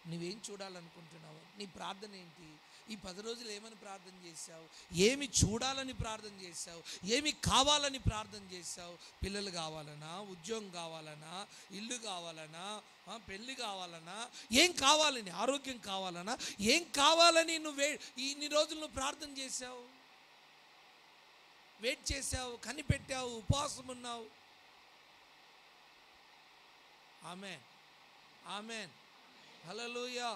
నువ్వేం చూడాలనుకుంటున్నావు? నీ ప్రార్థన ఏంటి? ఈ 10 రోజులు ఏమని ప్రార్థన చేశావు? ఏమి చూడాలని ప్రార్థన చేశావు? ఏమి కావాలని ప్రార్థన చేశావు? పిల్లలు కావాలనా, ఉద్యోగం కావాలనా, ఇల్లు కావాలనా, పెళ్ళి కావాలనా, ఏం కావాలని, ఆరోగ్యం కావాలనా, ఏం కావాలని నువ్వు ఇన్ని రోజులు నువ్వు ప్రార్థన చేశావు, వెయిట్ చేశావు, కనిపెట్టావు, ఉపవాసం ఉన్నావు. ఆమేన్, ఆమేన్, హల్లెలూయా.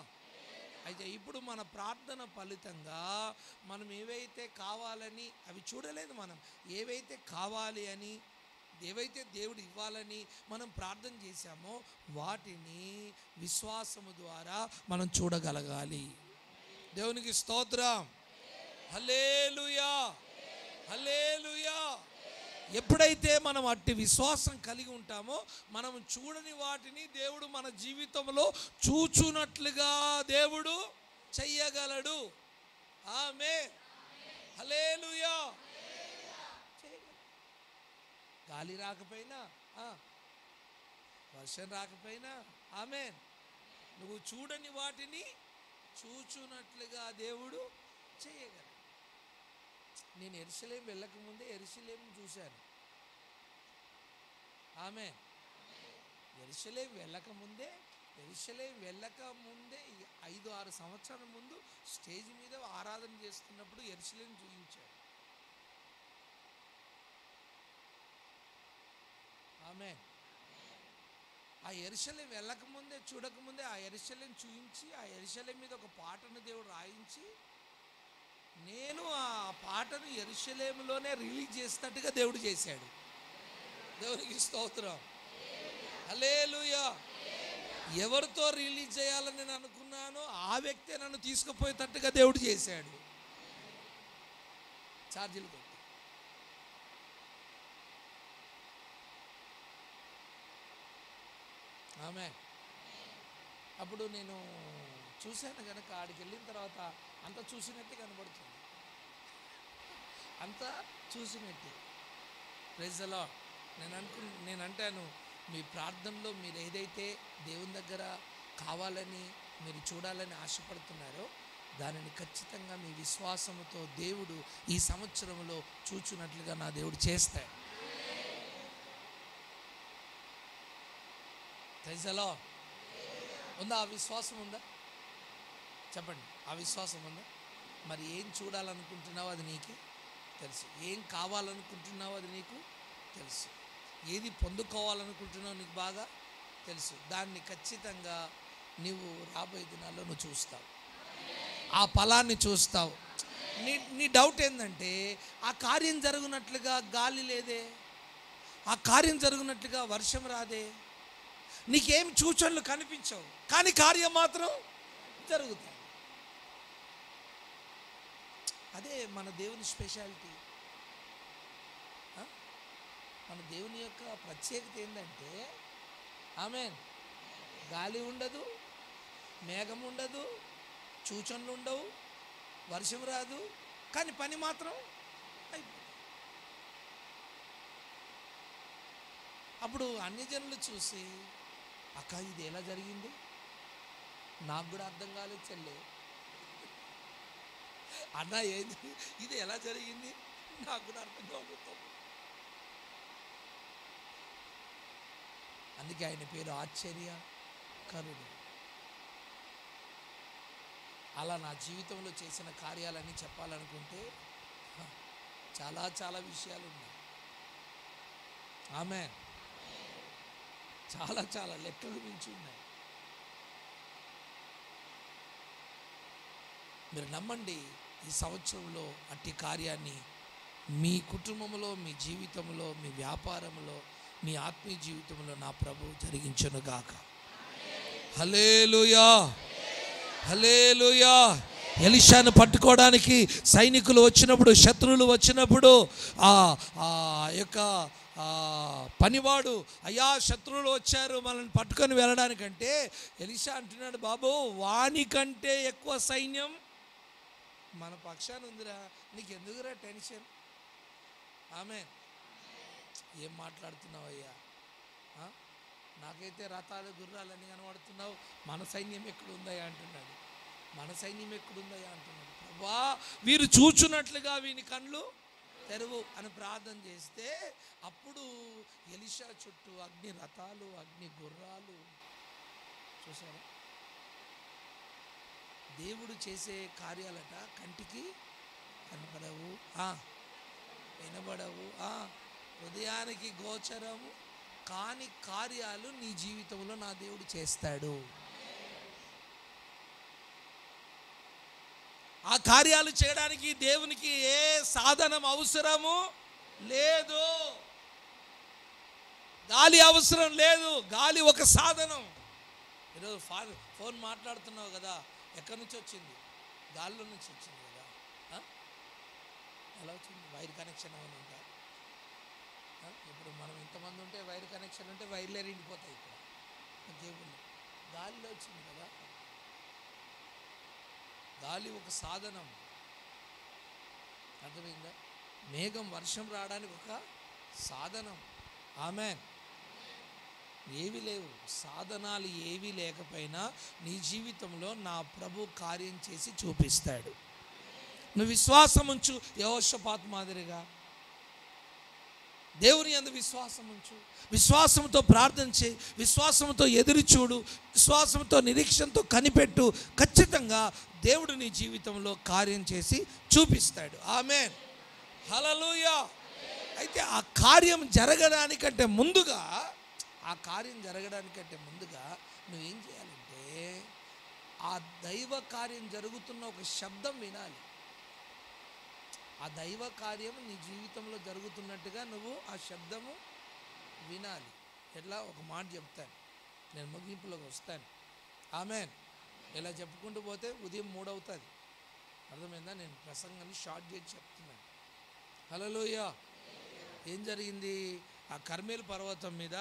అయితే ఇప్పుడు మన ప్రార్థన ఫలితంగా మనం ఏవైతే కావాలని అవి చూడలేదు, మనం ఏవైతే కావాలి అని, ఏవైతే దేవుడు ఇవ్వాలని మనం ప్రార్థన చేశామో వాటిని విశ్వాసము ద్వారా మనం చూడగలగాలి. దేవునికి స్తోత్రం, హల్లెలూయా, హల్లెలూయా. ఎప్పుడైతే మనం అట్టి విశ్వాసం కలిగి ఉంటామో మనం చూడని వాటిని దేవుడు మన జీవితంలో చూచున్నట్లుగా దేవుడు చెయ్యగలడు. ఆమేన్, హల్లెలూయా. గాలి రాకపోయినా, వర్షం రాకపోయినా, ఆమేన్, నువ్వు చూడని వాటిని చూచున్నట్లుగా దేవుడు చేయగలడు. నేను యెరూషలేము వెళ్ళకముందే యెరూషలేము చూశాను. ఆమేన్. యెరూషలేము వెళ్ళకముందే 5-6 సంవత్సరాల ముందు స్టేజ్ మీద ఆరాధన చేస్తున్నప్పుడు యెరూషలేము చూపించాడు. ఆమేన్. ఆ యెరూషలేము వెళ్ళకముందే, చూడకముందే ఆ యెరూషలేము చూపించి, ఆ యెరూషలేము మీద ఒక పాటను దేవుడు రాయించి, నేను ఆ పాటను యెరూషలేములోనే రిలీజ్ చేసేటట్టుగా దేవుడు చేశాడు. దేవునికి స్తోత్రం, హల్లెలూయా. ఎవరితో రిలీజ్ చేయాలని నేను అనుకున్నానో ఆ వ్యక్తే నన్ను తీసుకుపోయేటట్టుగా దేవుడు చేశాడు. ఛార్జీలు కొట్టి ఆమె. అప్పుడు నేను చూశాను కనుక ఆడికి వెళ్ళిన తర్వాత అంతా చూసినట్టే కనబడుతుంది, అంతా చూసినట్టే. Praise the lord. నేను అంటాను, మీ ప్రార్థనలో మీరు ఏదైతే దేవుని దగ్గర కావాలని మీరు చూడాలని ఆశపడుతున్నారో దానిని ఖచ్చితంగా మీ విశ్వాసముతో దేవుడు ఈ సంవత్సరంలో చూచున్నట్లుగా నా దేవుడు చేస్తాడు. Praise the lord. ఉందా? ఆ విశ్వాసం ఉందా? చెప్పండి, ఆ విశ్వాసం ఉందా? మరి ఏం చూడాలనుకుంటున్నావో అది నీకే తెలుసు, ఏం కావాలనుకుంటున్నావో అది నీకు తెలుసు, ఏది పొందుకోవాలనుకుంటున్నావో నీకు బాగా తెలుసు. దాన్ని ఖచ్చితంగా నీవు రాబోయే దినాల్లో నువ్వు చూస్తావు, ఆ ఫలాన్ని చూస్తావు. నీ డౌట్ ఏంటంటే ఆ కార్యం జరుగునట్లుగా గాలి లేదే, ఆ కార్యం జరుగునట్లుగా వర్షం రాదే, నీకేం సూచనలు కనిపించవు, కానీ కార్యం మాత్రం జరుగుతాయి. అదే మన దేవుని స్పెషాలిటీ. మన దేవుని యొక్క ప్రత్యేకత ఏంటంటే, ఆమేన్, గాలి ఉండదు, మేఘం ఉండదు, సూచనలు ఉండవు, వర్షం రాదు, కానీ పని మాత్రం అయిపోతుంది. అప్పుడు అన్ని జనులు చూసి, అక్క ఇది ఎలా జరిగింది, నాకు కూడా అర్థం కాలేదు చెల్లె, అన్న ఏది ఇది ఎలా జరిగింది, నాకు కూడా అర్థం కావద్దు. అందుకే ఆయన పేరు ఆశ్చర్యకరుడు. అలా నా జీవితంలో చేసిన కార్యాలన్నీ చెప్పాలనుకుంటే చాలా చాలా విషయాలు ఉన్నాయి. ఆమేన్. చాలా చాలా లెక్కలు మించి ఉన్నాయి. మీరు నమ్మండి, ఈ సంవత్సరంలో అట్టి కార్యాన్ని మీ కుటుంబంలో, మీ జీవితంలో, మీ వ్యాపారంలో, మీ ఆత్మీయ జీవితంలో నా ప్రభు జరిగించునుగాక. హల్లెలూయా, హల్లెలూయా. ఎలీషాను పట్టుకోవడానికి సైనికులు వచ్చినప్పుడు, శత్రువులు వచ్చినప్పుడు ఆ యొక్క పనివాడు, అయ్యా శత్రువులు వచ్చారు మనల్ని పట్టుకొని వెళ్ళడానికంటే ఎలీషా అంటున్నాడు, బాబు వానికంటే ఎక్కువ సైన్యం మన పక్షాన ఉందిరా, నీకు ఎందుకురా టెన్షన్. ఆమేన్. ఏం మాట్లాడుతున్నావయ్యా, నాకైతే రథాలు గుర్రాలని కనబడుతున్నావు, మన సైన్యం ఎక్కడుందయ్యా అంటున్నాడు. మన సైన్యం ఎక్కడుందయ్యా అంటున్నాడు. ప్రభువా వీరు చూచున్నట్లుగా వీని కళ్ళు తెరువు అని ప్రార్థన చేస్తే అప్పుడు ఎలీషా చుట్టూ అగ్ని రథాలు, అగ్ని గుర్రాలు. చూసారా, దేవుడు చేసే కార్యాలట కంటికి కనపడవు, వినబడవు, హృదయానికి గోచరము కాని కార్యాలు నీ జీవితంలో నా దేవుడు చేస్తాడు. ఆ కార్యాలు చేయడానికి దేవునికి ఏ సాధనం అవసరము లేదు, గాలి అవసరం లేదు. గాలి ఒక సాధనం. ఈరోజు ఫోన్ మాట్లాడుతున్నావు కదా, ఎక్కడి నుంచి వచ్చింది? గాలిలో నుంచి వచ్చింది కదా. ఎలా వచ్చింది? వైర్ కనెక్షన్ ఏమైనా ఉందా? ఇప్పుడు మనం ఇంతమంది ఉంటే వైర్ కనెక్షన్ ఉంటే వైర్లే ఎండిపోతాయి. ఇక్కడ కేబుల్ గాలిలో వచ్చింది కదా. గాలి ఒక సాధనం, అర్థమైందా? మేఘం వర్షం రావడానికి ఒక సాధనం. ఆమేన్. ఏవి లేవు, సాధనాలు ఏవి లేకపోయినా నీ జీవితంలో నా ప్రభు కార్యం చేసి చూపిస్తాడు. నువ్వు విశ్వాసం ఉంచు, యెహోషాపాతు మాదిరిగా దేవుని యందు విశ్వాసం ఉంచు, విశ్వాసంతో ప్రార్థన చేయి, విశ్వాసంతో ఎదురు చూడు, విశ్వాసంతో నిరీక్షణతో కనిపెట్టు. ఖచ్చితంగా దేవుడు నీ జీవితంలో కార్యం చేసి చూపిస్తాడు. ఆమేన్. హల్లెలూయా. అయితే ఆ కార్యం జరగడానికంటే ముందుగా నువ్వేం చేయాలంటే ఆ దైవ కార్యం జరుగుతున్న ఒక శబ్దం వినాలి. ఆ దైవ కార్యం నీ జీవితంలో జరుగుతున్నట్టుగా నువ్వు ఆ శబ్దము వినాలి. ఎట్లా? ఒక మాట చెప్తాను, నేను ముగింపులోకి వస్తాను. ఆమేన్. ఇలా చెప్పుకుంటూ పోతే ఉదయం 3 అవుతుంది. అర్థమైందా? నేను ప్రసంగాన్ని షార్ట్ చేసి చెప్తున్నాను. హల్లెలూయా. ఏం జరిగింది? ఆ కర్మేలు పర్వతం మీద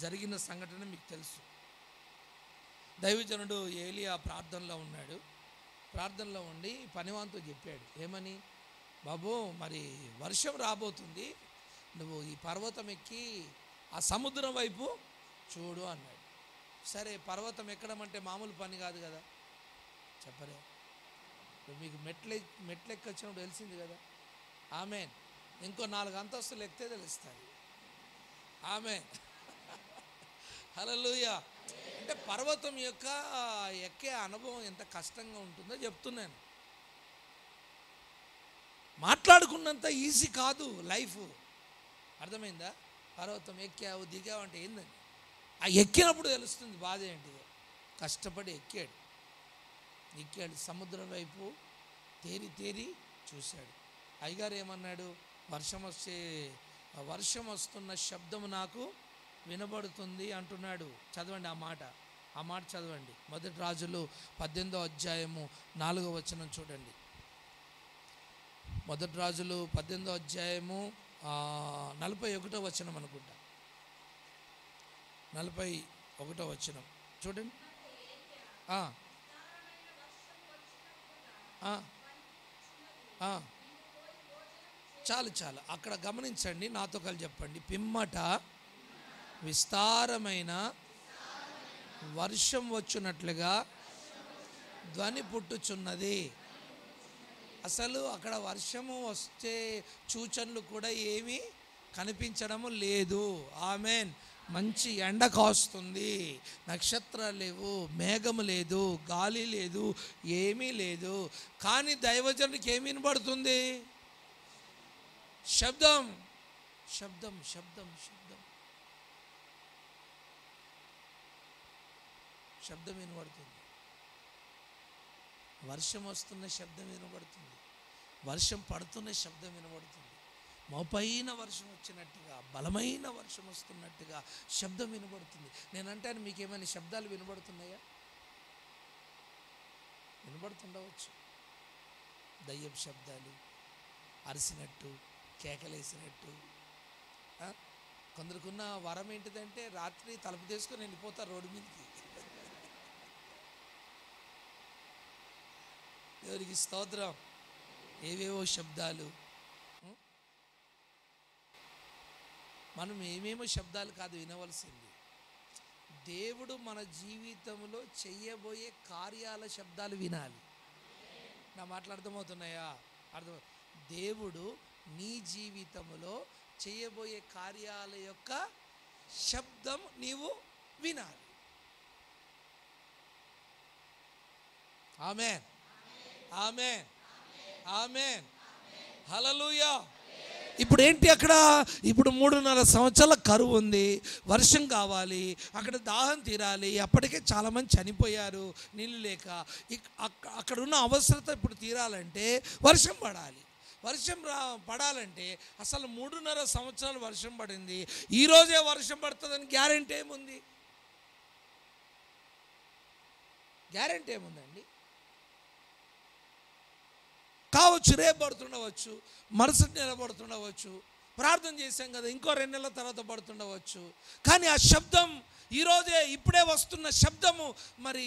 జరిగిన సంఘటన మీకు తెలుసు. దైవజనుడు ఏలియా ప్రార్థనలో ఉన్నాడు. ప్రార్థనలో ఉండి పనివానితో చెప్పాడు, ఏమని? బాబు మరి వర్షం రాబోతుంది, నువ్వు ఈ పర్వతం ఎక్కి ఆ సముద్రం వైపు చూడు అన్నాడు. సరే, పర్వతం ఎక్కడం అంటే మామూలు పని కాదు కదా, చెప్పరే. మీకు మెట్లెక్కొచ్చినప్పుడు తెలిసింది కదా. ఆమేన్. ఇంకో 4 అంతస్తులు ఎక్కితే తెలుస్తుంది. ఆమేన్. హల్లెలూయా. అంటే పర్వతం యొక్క ఎక్కే అనుభవం ఎంత కష్టంగా ఉంటుందో చెప్తున్నాను. మాట్లాడుకున్నంత ఈజీ కాదు లైఫ్. అర్థమైందా? పర్వతం ఎక్కావు దిగావు అంటే ఏందని ఆ ఎక్కినప్పుడు తెలుస్తుంది బాధ ఏంటిదో. కష్టపడి ఎక్కాడు, సముద్రం వైపు తేరి చూశాడు. అయ్యగారు ఏమన్నాడు? వర్షం వస్తున్న శబ్దం నాకు వినబడుతుంది అంటున్నాడు. చదవండి ఆ మాట చదవండి. 1 రాజులు 18వ అధ్యాయము 4వ వచనం చూడండి. 1 రాజులు 18వ అధ్యాయము 41వ వచనం అనుకుంటా. 41వ వచనం చూడండి. చాలు అక్కడ గమనించండి, నాతో కలిసి చెప్పండి. పిమ్మట విస్తారమైన వర్షం వచ్చునట్లుగా ధ్వని పుట్టుచున్నది. అసలు అక్కడ వర్షము వస్తే సూచనలు కూడా ఏమీ కనిపించడము లేదు. ఆమేన్. మంచి ఎండ కాస్తుంది, నక్షత్రాలు లేవు, మేఘము లేదు, గాలి లేదు, ఏమీ లేదు. కానీ దైవజనుడికి ఏమి వినబడుతుంది? శబ్దం వినబడుతుంది. వర్షం వస్తున్న శబ్దం వినబడుతుంది, వర్షం పడుతున్న శబ్దం వినబడుతుంది. మోపైన వర్షం వచ్చినట్టుగా, బలమైన వర్షం వస్తున్నట్టుగా శబ్దం వినబడుతుంది. నేను అంటాను, మీకు ఏమైనా శబ్దాలు వినబడుతున్నాయా? వినబడుతుండవచ్చు. దయ్యపు శబ్దాలు, అరిసినట్టు, కేకలేసినట్టు. కొందరుకున్న వరం ఏంటిదంటే రాత్రి తలుపు తీసుకొని వెళ్ళిపోతారు రోడ్డు మీదకి. దేవునికి స్తోత్రం. ఏవేవో శబ్దాలు. మనం ఏమేమో శబ్దాలు కాదు వినవలసింది, దేవుడు మన జీవితంలో చెయ్యబోయే కార్యాల శబ్దాలు వినాలి. నా మాటలు అర్థమవుతున్నాయా? దేవుడు నీ జీవితంలో చేయబోయే కార్యాల యొక్క శబ్దం నీవు వినాలి. ఆమేన్, ఆమేన్, ఆమేన్, హల్లెలూయా. ఇప్పుడు ఏంటి అక్కడ? ఇప్పుడు 3.5 సంవత్సరాల కరువు ఉంది, వర్షం కావాలి, అక్కడ దాహం తీరాలి. అప్పటికే చాలామంది చనిపోయారు నీళ్ళు లేక. అక్కడ ఉన్న అవసరత ఇప్పుడు తీరాలంటే వర్షం పడాలి. వర్షం పడాలంటే అసలు 3.5 సంవత్సరాలు వర్షం పడింది, ఈరోజే వర్షం పడుతుందని గ్యారెంటీ ఏముంది? గ్యారెంటీ ఏముందండి? కావచ్చు రేపు పడుతుండవచ్చు, మరుసటి నెల పడుతుండవచ్చు, ప్రార్థన చేశాం కదా ఇంకో 2 నెలల తర్వాత పడుతుండవచ్చు. కానీ ఆ శబ్దం ఈరోజే ఇప్పుడే వస్తున్న శబ్దము మరి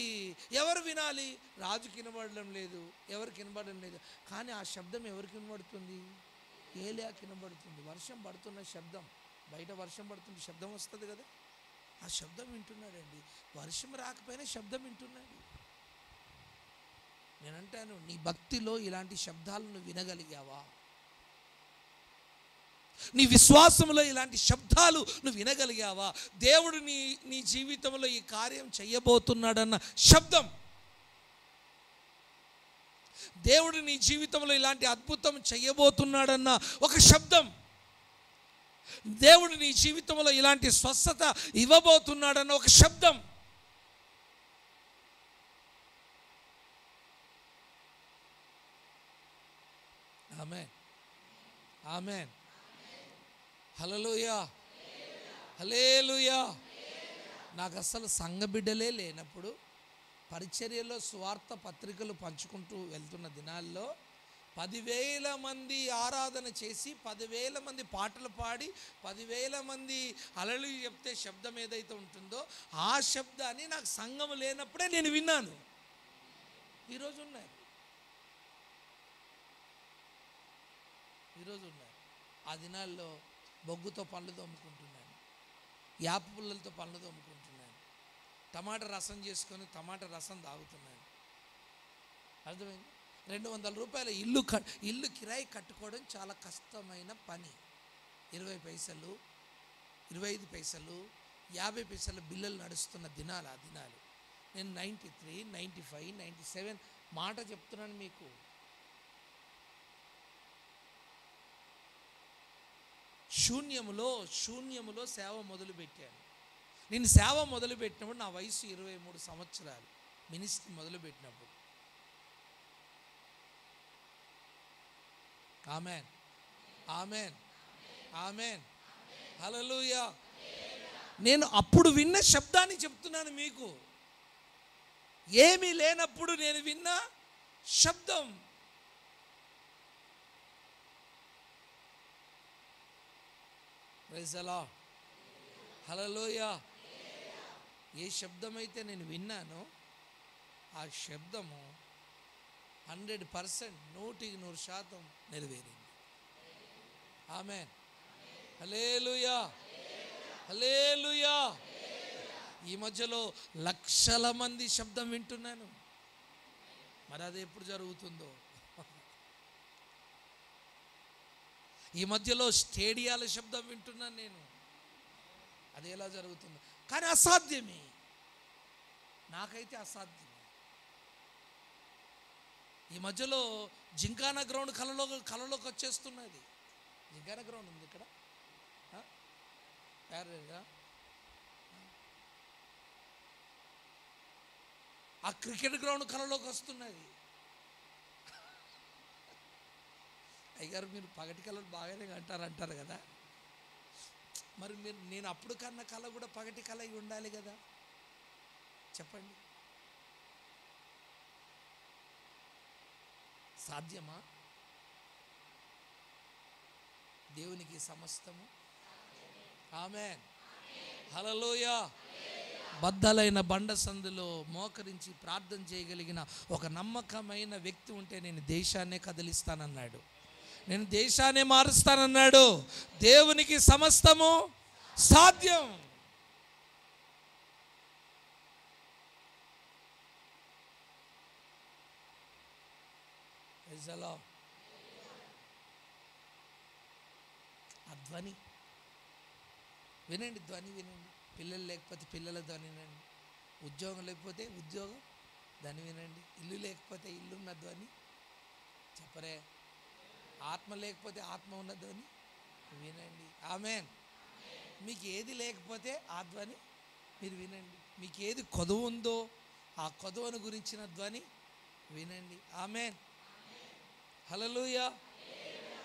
ఎవరు వినాలి? రాజుకి వినబడడం లేదు, ఎవరికి వినబడడం లేదు. కానీ ఆ శబ్దం ఎవరికి వినబడుతుంది? ఏలియాకి వినబడుతుంది. వర్షం పడుతున్న శబ్దం, బయట వర్షం పడుతున్న శబ్దం వస్తుంది కదా, ఆ శబ్దం వింటున్నాడండి. వర్షం రాకపోయినా శబ్దం వింటున్నాడు. నేనంటాను, నీ భక్తిలో ఇలాంటి శబ్దాలను వినగలిగావా? నీ విశ్వాసంలో ఇలాంటి శబ్దాలు నువ్వు వినగలిగావా? దేవుడు నీ జీవితంలో ఈ కార్యం చెయ్యబోతున్నాడన్న శబ్దం, దేవుడు నీ జీవితంలో ఇలాంటి అద్భుతం చెయ్యబోతున్నాడన్న ఒక శబ్దం, దేవుడు నీ జీవితంలో ఇలాంటి స్వస్థత ఇవ్వబోతున్నాడన్న ఒక శబ్దం. ఆమేన్, ఆమేన్, హల్లెలూయా, హల్లెలూయా. నాకు అసలు సంఘ బిడ్డలే లేనప్పుడు పరిచర్యలో సువార్త పత్రికలు పంచుకుంటూ వెళ్తున్న దినాల్లో 10,000 మంది ఆరాధన చేసి 10,000 మంది పాటలు పాడి 10,000 మంది హల్లెలూయా చెప్తే శబ్దం ఏదైతే ఉంటుందో ఆ శబ్దాన్ని నాకు సంఘం లేనప్పుడే నేను విన్నాను. ఈరోజు ఉన్నారు, ఈరోజు ఉన్నారు. ఆ దినాల్లో బొగ్గుతో పళ్ళు తోముకుంటున్నాను, యాప పుల్లలతో పళ్ళు తోముకుంటున్నాను, టమాటా రసం చేసుకొని టమాటా రసం తాగుతున్నాను. అర్థమైంది? 200 రూపాయల ఇల్లు కిరాయి కట్టుకోవడం చాలా కష్టమైన పని. 20 పైసలు, 25 పైసలు, 50 పైసల బిల్లులు నడుస్తున్న దినాలు ఆ దినాలు. నేను 93, 95, 97 మాట చెప్తున్నాను మీకు. శూన్యములో సేవ మొదలుపెట్టాను. నేను సేవ మొదలుపెట్టినప్పుడు నా వయసు 23 సంవత్సరాలు. మినిస్ట్రీ మొదలుపెట్టినప్పుడు. ఆమెన్, ఆమెన్, ఆమెన్, హల్లెలూయా. నేను అప్పుడు విన్న శబ్దాన్ని చెప్తున్నాను మీకు. ఏమీ లేనప్పుడు నేను విన్న శబ్దం. ప్రైజ్ ది లార్డ్, హల్లెలూయా. ఏ శబ్దమైతే నేను విన్నానో ఆ శబ్దము 100%, 100% నెరవేరింది. ఆమేన్, హల్లెలూయా, హల్లెలూయా. ఈ మధ్యలో లక్షల మంది శబ్దం వింటున్నాను. మరి అది ఎప్పుడు జరుగుతుందో? ఈ మధ్యలో స్టేడియాల శబ్దం వింటున్నాను నేను. అది ఎలా జరుగుతుందో? కానీ అసాధ్యమే, నాకైతే అసాధ్యమే. ఈ మధ్యలో జింకానా గ్రౌండ్ కళలోకి వచ్చేస్తున్నది. జింకానా గ్రౌండ్ ఉంది ఇక్కడ, ఆ క్రికెట్ గ్రౌండ్ కళలోకి వస్తున్నది. అయ్యారు మీరు పగటి కళలు బాగానే అంటారు కదా. మరి నేను అప్పుడు కన్న కళ కూడా పగటి కళ అయి ఉండాలి కదా, చెప్పండి. సాధ్యమా? దేవునికి సమస్తము. ఆమేన్. హల్లెలూయా. బద్దలైన బండ సందులో మోకరించి ప్రార్థన చేయగలిగిన ఒక నమ్మకమైన వ్యక్తి ఉంటే నేను దేశాన్నే కదిలిస్తానన్నాడు, నేను దేశాన్నే మారుస్తానన్నాడు. దేవునికి సమస్తము సాధ్యం. ఆ ధ్వని వినండి, ధ్వని వినండి. పిల్లలు లేకపోతే పిల్లల ధ్వని వినండి, ఉద్యోగం లేకపోతే ఉద్యోగం ధ్వని వినండి, ఇల్లు లేకపోతే ఇల్లున్న ధ్వని చెప్పరే, ఆత్మ లేకపోతే ఆత్మ ఉన్న ధ్వని వినండి. ఆమేన్. మీకు ఏది లేకపోతే ఆ ధ్వని మీరు వినండి. మీకు ఏది కొదువు ఉందో ఆ కొదువను గురించిన ధ్వని వినండి. ఆమేన్. హల్లెలూయా.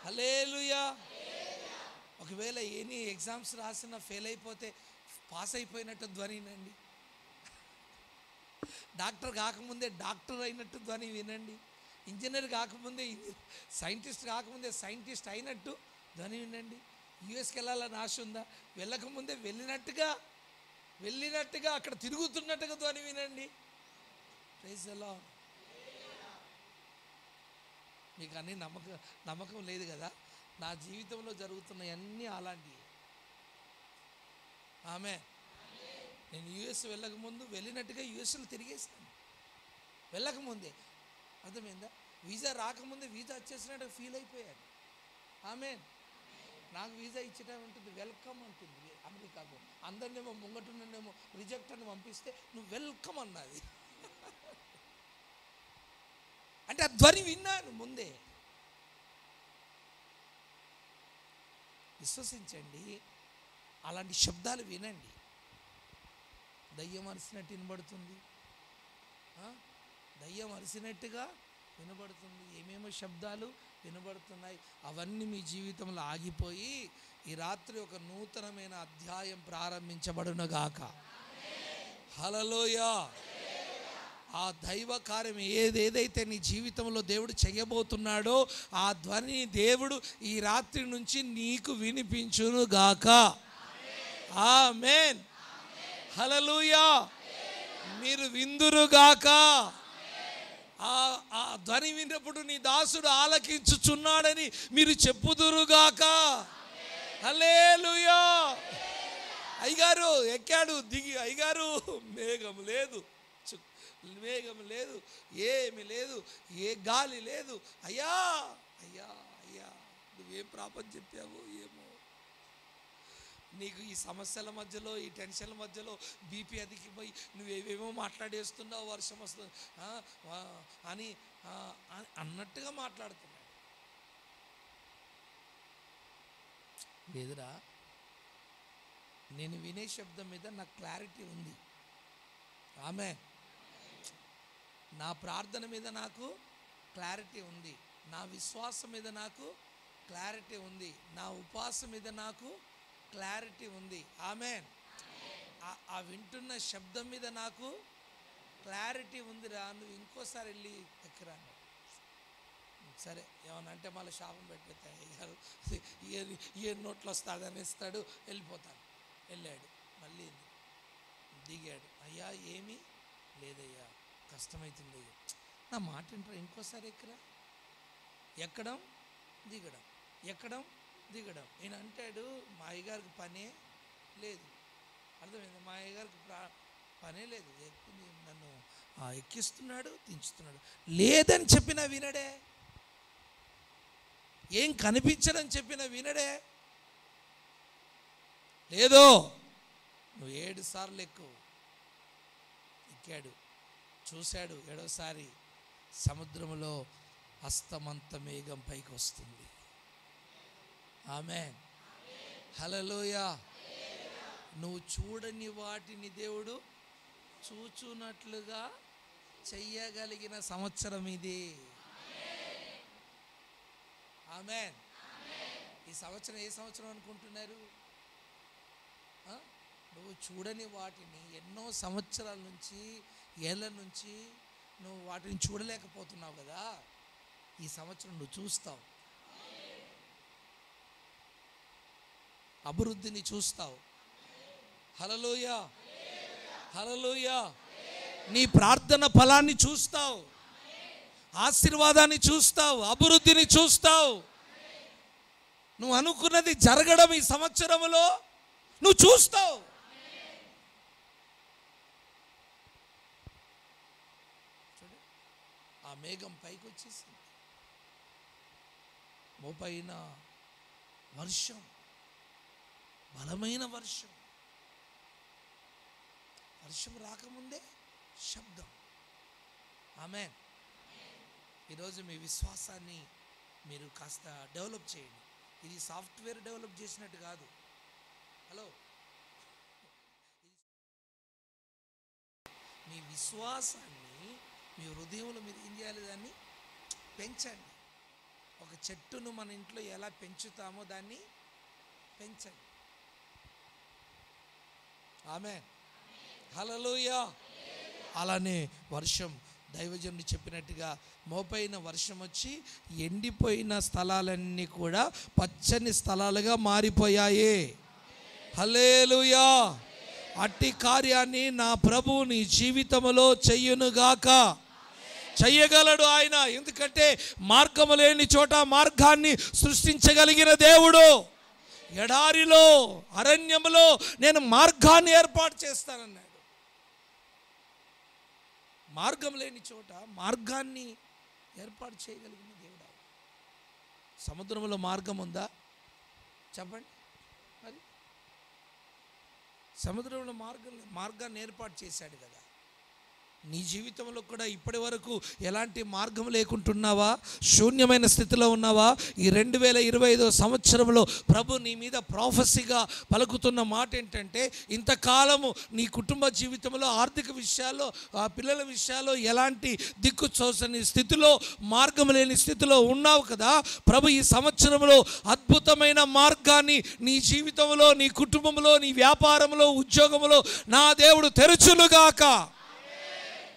హల్లెలూయా. ఒకవేళ ఎనీ ఎగ్జామ్స్ రాసినా ఫెయిల్ అయిపోతే పాస్ అయిపోయినట్టు ధ్వని వినండి. డాక్టర్ కాకముందే డాక్టర్ అయినట్టు ధ్వని వినండి. ఇంజనీర్ కాకముందే సైంటిస్ట్ కాకముందే సైంటిస్ట్ అయినట్టు ధ్వని వినండి. యుఎస్కి వెళ్ళాలని ఆశ ఉందా? వెళ్ళకముందే వెళ్ళినట్టుగా అక్కడ తిరుగుతున్నట్టుగా ధ్వని వినండి. Praise the lord. మీకు అన్నీ నమ్మకం లేదు కదా? నా జీవితంలో జరుగుతున్న అన్నీ అలాంటివి. ఆమె నేను యుఎస్ వెళ్ళకముందు వెళ్ళినట్టుగా యుఎస్లో తిరిగేసాను. వెళ్ళకముందే అర్థమైందా? వీసా రాకముందే వీసా వచ్చేసినట్టు ఫీల్ అయిపోయాను. ఆమె నాకు వీసా ఇచ్చేట ఉంటుంది, వెల్కమ్ అంటుంది అమెరికాకు. అందరినేమో ముంగటున్నేమో రిజెక్ట్ అని పంపిస్తే నువ్వు వెల్కమ్ అన్నది. అంటే ఆ ధ్వని విన్నాను ముందే. విశ్వసించండి, అలాంటి శబ్దాలు వినండి. దయ్యం అరిసినట్టు వినబడుతుంది, దయ్యం అరిసినట్టుగా వినబడుతుంది, ఏమేమో శబ్దాలు వినబడుతున్నాయి. అవన్నీ మీ జీవితంలో ఆగిపోయి ఈ రాత్రి ఒక నూతనమైన అధ్యాయం ప్రారంభించబడునుగాక. హల్లెలూయా. ఆ దైవ కార్యం ఏదైతే నీ జీవితంలో దేవుడు చేయబోతున్నాడో ఆ ధ్వని దేవుడు ఈ రాత్రి నుంచి నీకు వినిపించునుగాక. ఆమేన్. హల్లెలూయా. మీరు విందురుగాక. ఆ ధ్వని విన్నప్పుడు నీ దాసుడు ఆలకించుచున్నాడని మీరు చెప్పుదురుగాక. హల్లెలూయా. అయ్యగారు ఎక్కాడు దిగి, అయ్యగారు మేఘం లేదు, మేఘం లేదు, ఏమి లేదు, ఏ గాలి లేదు. అయ్యా అయ్యా అయ్యా నువ్వేం ప్రాపం చెప్పావు ఏమో. నీకు ఈ సమస్యల మధ్యలో, ఈ టెన్షన్ల మధ్యలో బీపీ అదికిపోయి నువ్వేమేమో మాట్లాడేస్తున్నావు, వర్షం వస్తుంది అని అన్నట్టుగా మాట్లాడుతున్నాడు. లేదురా, నేను వినే శబ్దం మీద నాకు క్లారిటీ ఉంది. ఆమె నా ప్రార్థన మీద నాకు క్లారిటీ ఉంది, నా విశ్వాసం మీద నాకు క్లారిటీ ఉంది, నా ఉపవాసం మీద నాకు క్లారిటీ ఉంది. ఆమేన్. ఆ వింటున్న శబ్దం మీద నాకు క్లారిటీ ఉందిరా, నువ్వు ఇంకోసారి వెళ్ళి ఎక్కరా. సరే ఏమన్నా అంటే మళ్ళీ శాపం పెట్టేస్తాయి, ఏ నోట్లో వస్తాడని ఇస్తాడు, వెళ్ళిపోతాను. వెళ్ళాడు, మళ్ళీ దిగాడు. అయ్యా ఏమీ లేదయ్యా, కష్టమవుతుంది అయ్యా. నా మాట వింటారా, ఇంకోసారి ఎక్కరా. ఎక్కడం దిగడం, ఎక్కడం దిగడం. ఈయన అంటాడు మా అయ్యగారికి పనే లేదు. అర్థమైంది? మా అయ్యగారికి పనే లేదు, నన్ను ఎక్కిస్తున్నాడు, దించుతున్నాడు. లేదని చెప్పినా వినడే, ఏం కనిపించడని చెప్పినా వినడే. లేదో నువ్వు 7 సార్లు ఎక్కాడు, చూశాడు. 7వసారి సముద్రంలో అస్తమంత మేఘం పైకి వస్తుంది. ఆమేన్. హల్లెలూయా. నువ్వు చూడని వాటిని దేవుడు చూచున్నట్లుగా చెయ్యగలిగిన సంవత్సరం ఇది. ఆమేన్. ఈ సంవత్సరం ఏ సంవత్సరం అనుకుంటున్నారు? నువ్వు చూడని వాటిని ఎన్నో సంవత్సరాల నుంచి, ఏళ్ళ నుంచి నువ్వు వాటిని చూడలేకపోతున్నావు కదా. ఈ సంవత్సరం నువ్వు చూస్తావు, అభివృద్ధిని చూస్తావు. హల్లెలూయా, హల్లెలూయా. నీ ప్రార్థన ఫలాన్ని చూస్తావు, ఆశీర్వాదాన్ని చూస్తావు, అభివృద్ధిని చూస్తావు. నువ్వు అనుకున్నది జరగడం ఈ సంవత్సరంలో నువ్వు చూస్తావు. ఆ మేఘం పైకి వచ్చేసింది, మోపైన వర్షం, బలమైన వర్షం. వర్షం రాకముందే శబ్దం. ఆమేన్. ఈరోజు మీ విశ్వాసాన్ని మీరు కాస్త డెవలప్ చేయండి. ఇది సాఫ్ట్వేర్ డెవలప్ చేసినట్టు కాదు. హలో, మీ విశ్వాసాన్ని మీ హృదయంలో మీరు ఏం చేయాలి? దాన్ని పెంచండి. ఒక చెట్టును మన ఇంట్లో ఎలా పెంచుతామో దాన్ని పెంచండి. ఆమేన్, హల్లెలూయా. అలానే వర్షం, దైవజనుడు చెప్పినట్టుగా మోపైన వర్షం వచ్చి ఎండిపోయిన స్థలాలన్నీ కూడా పచ్చని స్థలాలుగా మారిపోయాయి. హల్లెలూయా. అట్టి కార్యాన్ని నా ప్రభువు నీ జీవితంలో చెయ్యునుగాక. చెయ్యగలడు ఆయన. ఎందుకంటే మార్గము లేని చోట మార్గాన్ని సృష్టించగలిగిన దేవుడు. ఎడారిలో, అరణ్యములో నేను మార్గాన్ని ఏర్పాటు చేస్తానన్నాడు. మార్గం లేని చోట మార్గాన్ని ఏర్పాటు చేయగలిగిన దేవుడు. సముద్రంలో మార్గం ఉందా చెప్పండి? మరి సముద్రంలో మార్గాన్ని ఏర్పాటు చేశాడు కదా. నీ జీవితంలో కూడా ఇప్పటి వరకు ఎలాంటి మార్గం లేకుంటున్నావా? శూన్యమైన స్థితిలో ఉన్నావా? ఈ 2025 సంవత్సరంలో ప్రభు నీ మీద ప్రాఫెసీగా పలుకుతున్న మాట ఏంటంటే, ఇంతకాలము నీ కుటుంబ జీవితంలో, ఆర్థిక విషయాల్లో, పిల్లల విషయాల్లో ఎలాంటి దిక్కు చూసని స్థితిలో, మార్గం లేని స్థితిలో ఉన్నావు కదా. ప్రభు ఈ సంవత్సరంలో అద్భుతమైన మార్గాన్ని నీ జీవితంలో, నీ కుటుంబంలో, నీ వ్యాపారంలో, ఉద్యోగంలో నా దేవుడు తెరచునుగాక.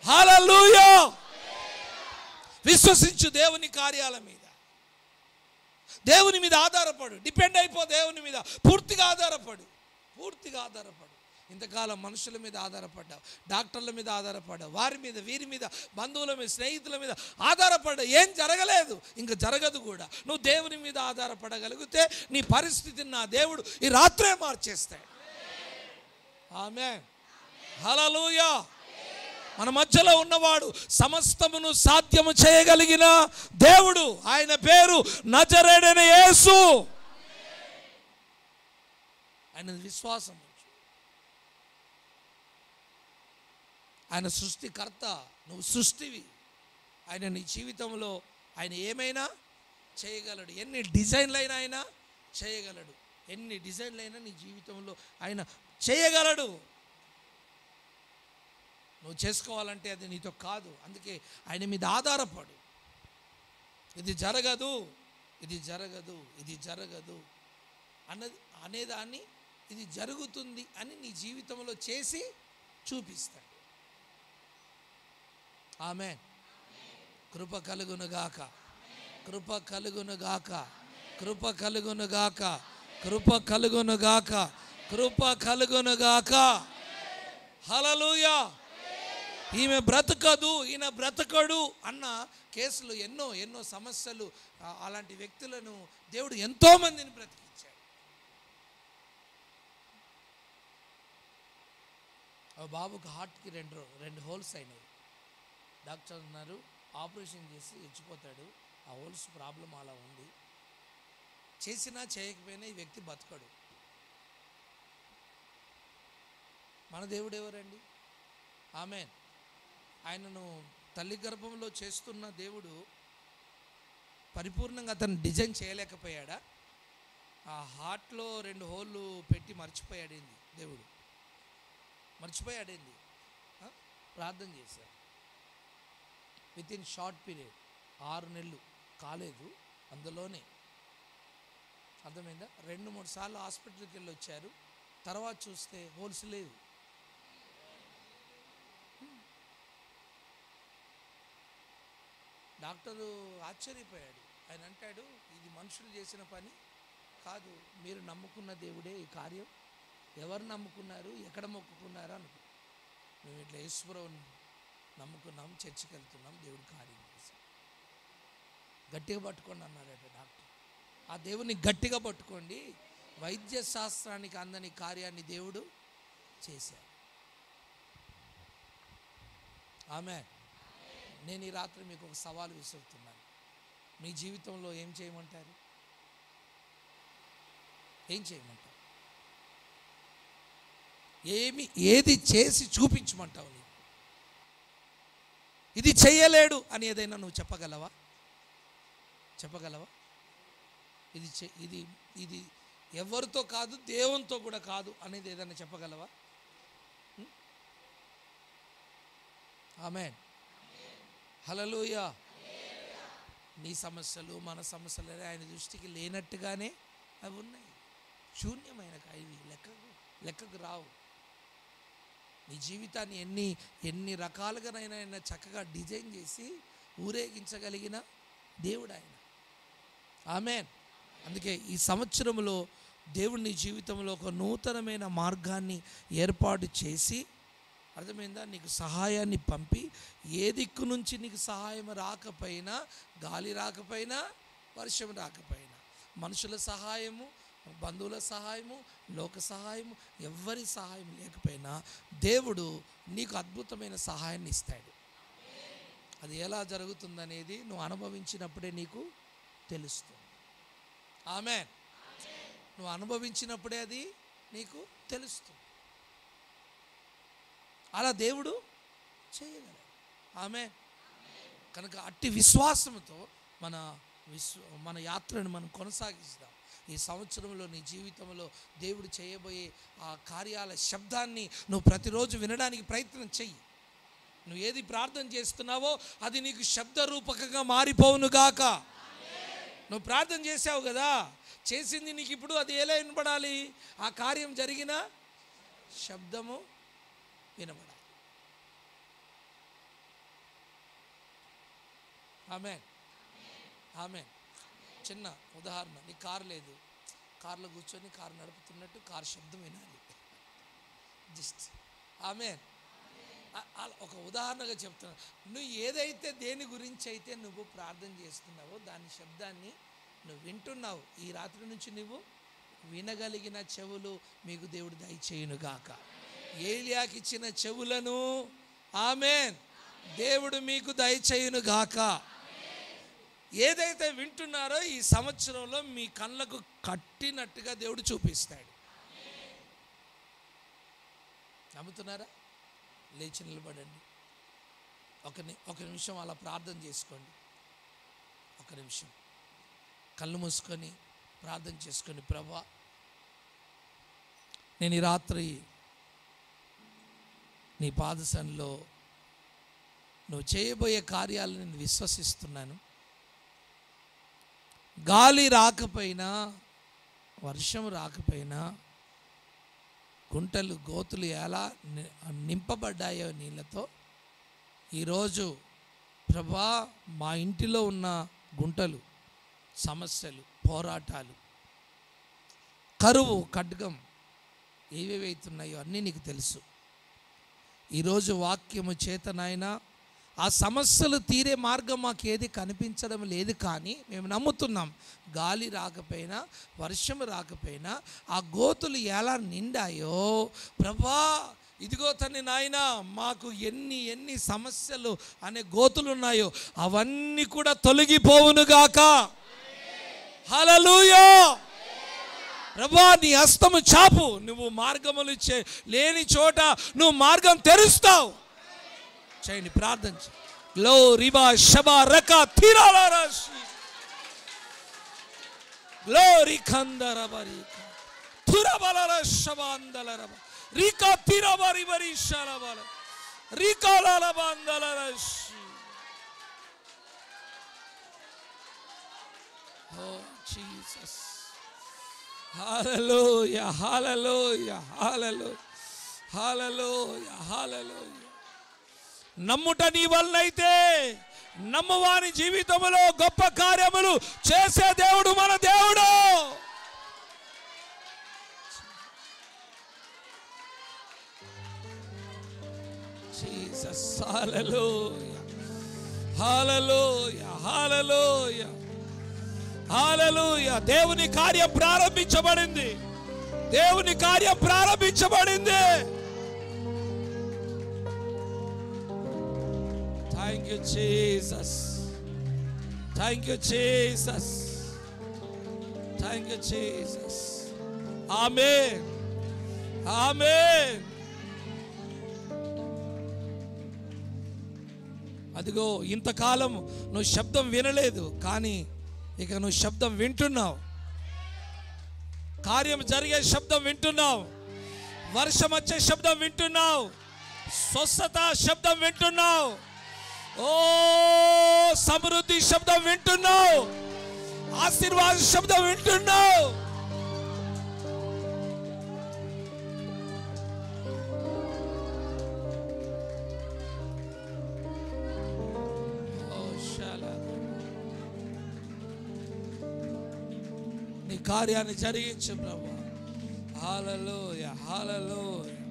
హల్లెలూయా. విశ్వసించు దేవుని కార్యాల మీద. దేవుని మీద ఆధారపడు. డిపెండ్ అయిపో దేవుని మీద. పూర్తిగా ఆధారపడు, పూర్తిగా ఆధారపడు. ఇంతకాలం మనుషుల మీద ఆధారపడ్డావు, డాక్టర్ల మీద ఆధారపడ్డావు, వారి మీద, వీరి మీద, బంధువుల మీద, స్నేహితుల మీద ఆధారపడ్డావు. ఏం జరగలేదు, ఇంకా జరగదు కూడా. నువ్వు దేవుని మీద ఆధారపడగలిగితే నీ పరిస్థితిని నా దేవుడు ఈ రాత్రే మార్చేస్తాడు. ఆమేన్, హల్లెలూయా. మన మధ్యలో ఉన్నవాడు సమస్తమును సాధ్యము చేయగలిగిన దేవుడు. ఆయన పేరు నజరేయుడైన యేసు. ఆయన విశ్వాసం, ఆయన సృష్టికర్త, నువ్వు సృష్టివి. ఆయన నీ జీవితంలో ఆయన ఏమైనా చేయగలడు. ఎన్ని డిజైన్లైనా ఆయన చేయగలడు. ఎన్ని డిజైన్లైనా నీ జీవితంలో ఆయన చేయగలడు. నువ్వు చేసుకోవాలంటే అది నీతో కాదు. అందుకే ఆయన మీద ఆధారపడు. ఇది జరగదు, ఇది జరగదు, ఇది జరగదు అనేదాన్ని ఇది జరుగుతుంది అని నీ జీవితంలో చేసి చూపిస్తాడు. ఆమేన్. కృప కలుగునుగాక, కృప కలుగునుగాక, కృప కలుగునుగాక, కృప కలుగునుగాక, కృప కలుగునుగాక. హల్లెలూయా. ఈమె బ్రతకదు, ఈయన బ్రతకడు అన్న కేసులు ఎన్నో ఎన్నో సమస్యలు, అలాంటి వ్యక్తులను దేవుడు ఎంతోమందిని బ్రతికించాడు. ఆ బాబుకి హార్ట్కి రెండు హోల్స్ అయినాయి. డాక్టర్ అన్నారు ఆపరేషన్ చేసి ఇచ్చిపోతాడు, ఆ హోల్స్ ప్రాబ్లం అలా ఉంది, చేసినా చేయకపోయినా ఈ వ్యక్తి బతకడు. మన దేవుడు ఎవరండి? ఆమేన్. ఆయనను తల్లి గర్భంలో చేస్తున్న దేవుడు పరిపూర్ణంగా అతను డిజైన్ చేయలేకపోయాడా? ఆ హార్ట్లో 2 హోళ్ళు పెట్టి మర్చిపోయాడేంది దేవుడు? మర్చిపోయాడేంది? ప్రార్థన చేశాడు. విత్ ఇన్ షార్ట్ పీరియడ్ 6 నెలలు కాలేదు, అందులోనే అర్థమైందా? 2-3 సార్లు హాస్పిటల్కి వెళ్ళి వచ్చారు. తర్వాత చూస్తే హోల్స్ లేవు. డాక్టరు ఆశ్చర్యపోయాడు. ఆయన అంటాడు, ఇది మనుషులు చేసిన పని కాదు, మీరు నమ్ముకున్న దేవుడే ఈ కార్యం. ఎవరు నమ్ముకున్నారు, ఎక్కడ మొక్కుకున్నారు అనుకో. మేము ఇట్లా యేసుప్రభుని నమ్ముకున్నాం, చర్చికి వెళ్తున్నాం, దేవుడు కార్యం చేశాం. గట్టిగా పట్టుకోండి అన్నాడట డాక్టర్. ఆ దేవుని గట్టిగా పట్టుకోండి, వైద్య శాస్త్రానికి అందని కార్యాన్ని దేవుడు చేశాడు. ఆమేన్. నేను ఈ రాత్రి మీకు ఒక సవాలు విసురుతున్నాను. మీ జీవితంలో ఏం చేయమంటారు? ఏం చేయమంటావు? ఏది చేసి చూపించమంటావు? నీకు ఇది చెయ్యలేడు అని ఏదైనా నువ్వు చెప్పగలవా? ఇది ఎవరితో కాదు, దేవునితో కూడా కాదు అనేది ఏదైనా చెప్పగలవా? ఆమేన్. హల్లెలూయా. నీ సమస్యలు మన సమస్యలు ఆయన దృష్టికి లేనట్టుగానే అవి ఉన్నాయి. శూన్యమైన ఇవి లెక్కకు రావు. నీ జీవితాన్ని ఎన్ని రకాలుగానైనా చక్కగా డిజైన్ చేసి ఊరేగించగలిగిన దేవుడు ఆయన. ఆమేన్. అందుకే ఈ సంవత్సరంలో దేవుడు నీ జీవితంలో ఒక నూతనమైన మార్గాన్ని ఏర్పాటు చేసి, అర్థమైందా, నీకు సహాయాన్ని పంపి, ఏ దిక్కు నుంచి నీకు సహాయం రాకపోయినా, గాలి రాకపోయినా, వర్షం రాకపోయినా, మనుషుల సహాయము, బంధువుల సహాయము, లోక సహాయము, ఎవ్వరి సహాయం లేకపోయినా దేవుడు నీకు అద్భుతమైన సహాయాన్ని ఇస్తాడు. అది ఎలా జరుగుతుందనేది నువ్వు అనుభవించినప్పుడే నీకు తెలుస్తుంది. ఆమేన్. నువ్వు అనుభవించినప్పుడే అది నీకు తెలుస్తుంది. అలా దేవుడు చేయగలడు. ఆమేన్. కనుక అట్టి విశ్వాసంతో మన యాత్రను మనం కొనసాగిస్తాం. ఈ సంవత్సరంలో నీ జీవితంలో దేవుడు చేయబోయే ఆ కార్యాల శబ్దాన్ని నువ్వు ప్రతిరోజు వినడానికి ప్రయత్నం చెయ్యి. నువ్వు ఏది ప్రార్థన చేస్తున్నావో అది నీకు శబ్ద రూపకంగా మారిపోవునుగాక. నువ్వు ప్రార్థన చేసావు కదా, చేసింది నీకు ఇప్పుడు అది ఎలా వినపడాలి? ఆ కార్యం జరిగిన శబ్దము వినబడాలి. ఆమేన్. ఆమేన్. చిన్న ఉదాహరణ, నీ కారు లేదు, కారులో కూర్చొని కారు నడుపుతున్నట్టు కారు శబ్దం వినాలి. జస్ట్ ఆమేన్. ఒక ఉదాహరణగా చెప్తున్నా. నువ్వు ఏదైతే దేని గురించి అయితే నువ్వు ప్రార్థన చేస్తున్నావో దాని శబ్దాన్ని నువ్వు వింటున్నావు. ఈ రాత్రి నుంచి నువ్వు వినగలిగిన చెవులు మీకు దేవుడు దయచేయునుగాక. ఏలియాకి ఇచ్చిన చెవులను ఆమేన్ దేవుడు మీకు దయచేయునుగాక. ఏదైతే వింటున్నారో ఈ సంవత్సరంలో మీ కళ్ళకు కట్టినట్టుగా దేవుడు చూపిస్తాడు. నమ్ముతున్నారా? లేచి నిలబడండి. ఒక నిమిషం అలా ప్రార్థన చేసుకోండి. ఒక నిమిషం కళ్ళు మూసుకొని ప్రార్థన చేసుకొని, ప్రభువా, నేను ఈ రాత్రి నీ పాదసన్నిలో నువ్వు చేయబోయే కార్యాలను నేను విశ్వసిస్తున్నాను. గాలి రాకపోయినా, వర్షం రాకపోయినా, గుంటలు గోతులు ఎలా నింపబడ్డాయో నీళ్ళతో, ఈరోజు ప్రభా మా ఇంటిలో ఉన్న గుంటలు, సమస్యలు, పోరాటాలు, కరువు, ఖడ్గం ఏవేవైతున్నాయో అన్నీ నీకు తెలుసు. ఈరోజు వాక్యము చేత నాయనా ఆ సమస్యలు తీరే మార్గం మాకు ఏది కనిపించడం లేదు, కానీ మేము నమ్ముతున్నాం గాలి రాకపోయినా, వర్షం రాకపోయినా ఆ గోతులు ఎలా నిండాయో ప్రభా, ఇదిగో తండ్రి నాయన, మాకు ఎన్ని సమస్యలు అనే గోతులు ఉన్నాయో అవన్నీ కూడా తొలగిపోవునుగాక. హల్లెలూయా. ప్రభా, నీ హస్తము చాపు, నువ్వు మార్గములు లేని చోట నువ్వు మార్గం తెరుస్తావు. చేయండి, ప్రార్థన. లో రిబా షబా రకా తీరాలారాషి గ్లోరీ కందరబరి తురబలర షబాందలరబ రికా తీరబరి బరి షలబల రికాలాల బాందలరషి. ఓ Jesus. Hallelujah, hallelujah, hallelujah, hallelujah, హల్లెలూయా. నమ్ముట నీ వలనైతే నమ్మవాని జీవితంలో గొప్ప కార్యములు చేసే దేవుడు మన దేవుడు. Jesus, hallelujah, hallelujah, hallelujah, hallelujah. దేవుని కార్యం ప్రారంభించబడింది. దేవుని కార్యం ప్రారంభించబడింది. Thank you Jesus, thank you Jesus, thank you Jesus. Amen, amen. అదిగో ఇంతకాలం నువ్వు శబ్దం వినలేదు, కానీ ఇక నువ్వు శబ్దం వింటున్నావు. కార్యం జరిగే శబ్దం వింటున్నావు. వర్షం వచ్చే శబ్దం వింటున్నావు. స్వస్థత శబ్దం వింటున్నావు. ఓ సమృద్ధి శబ్దం వింటున్నావు. ఆశీర్వాద శబ్దం వింటున్నావు. నీ కార్యాన్ని జరిగించు ప్రభువా. హల్లెలూయా, హల్లెలూయా.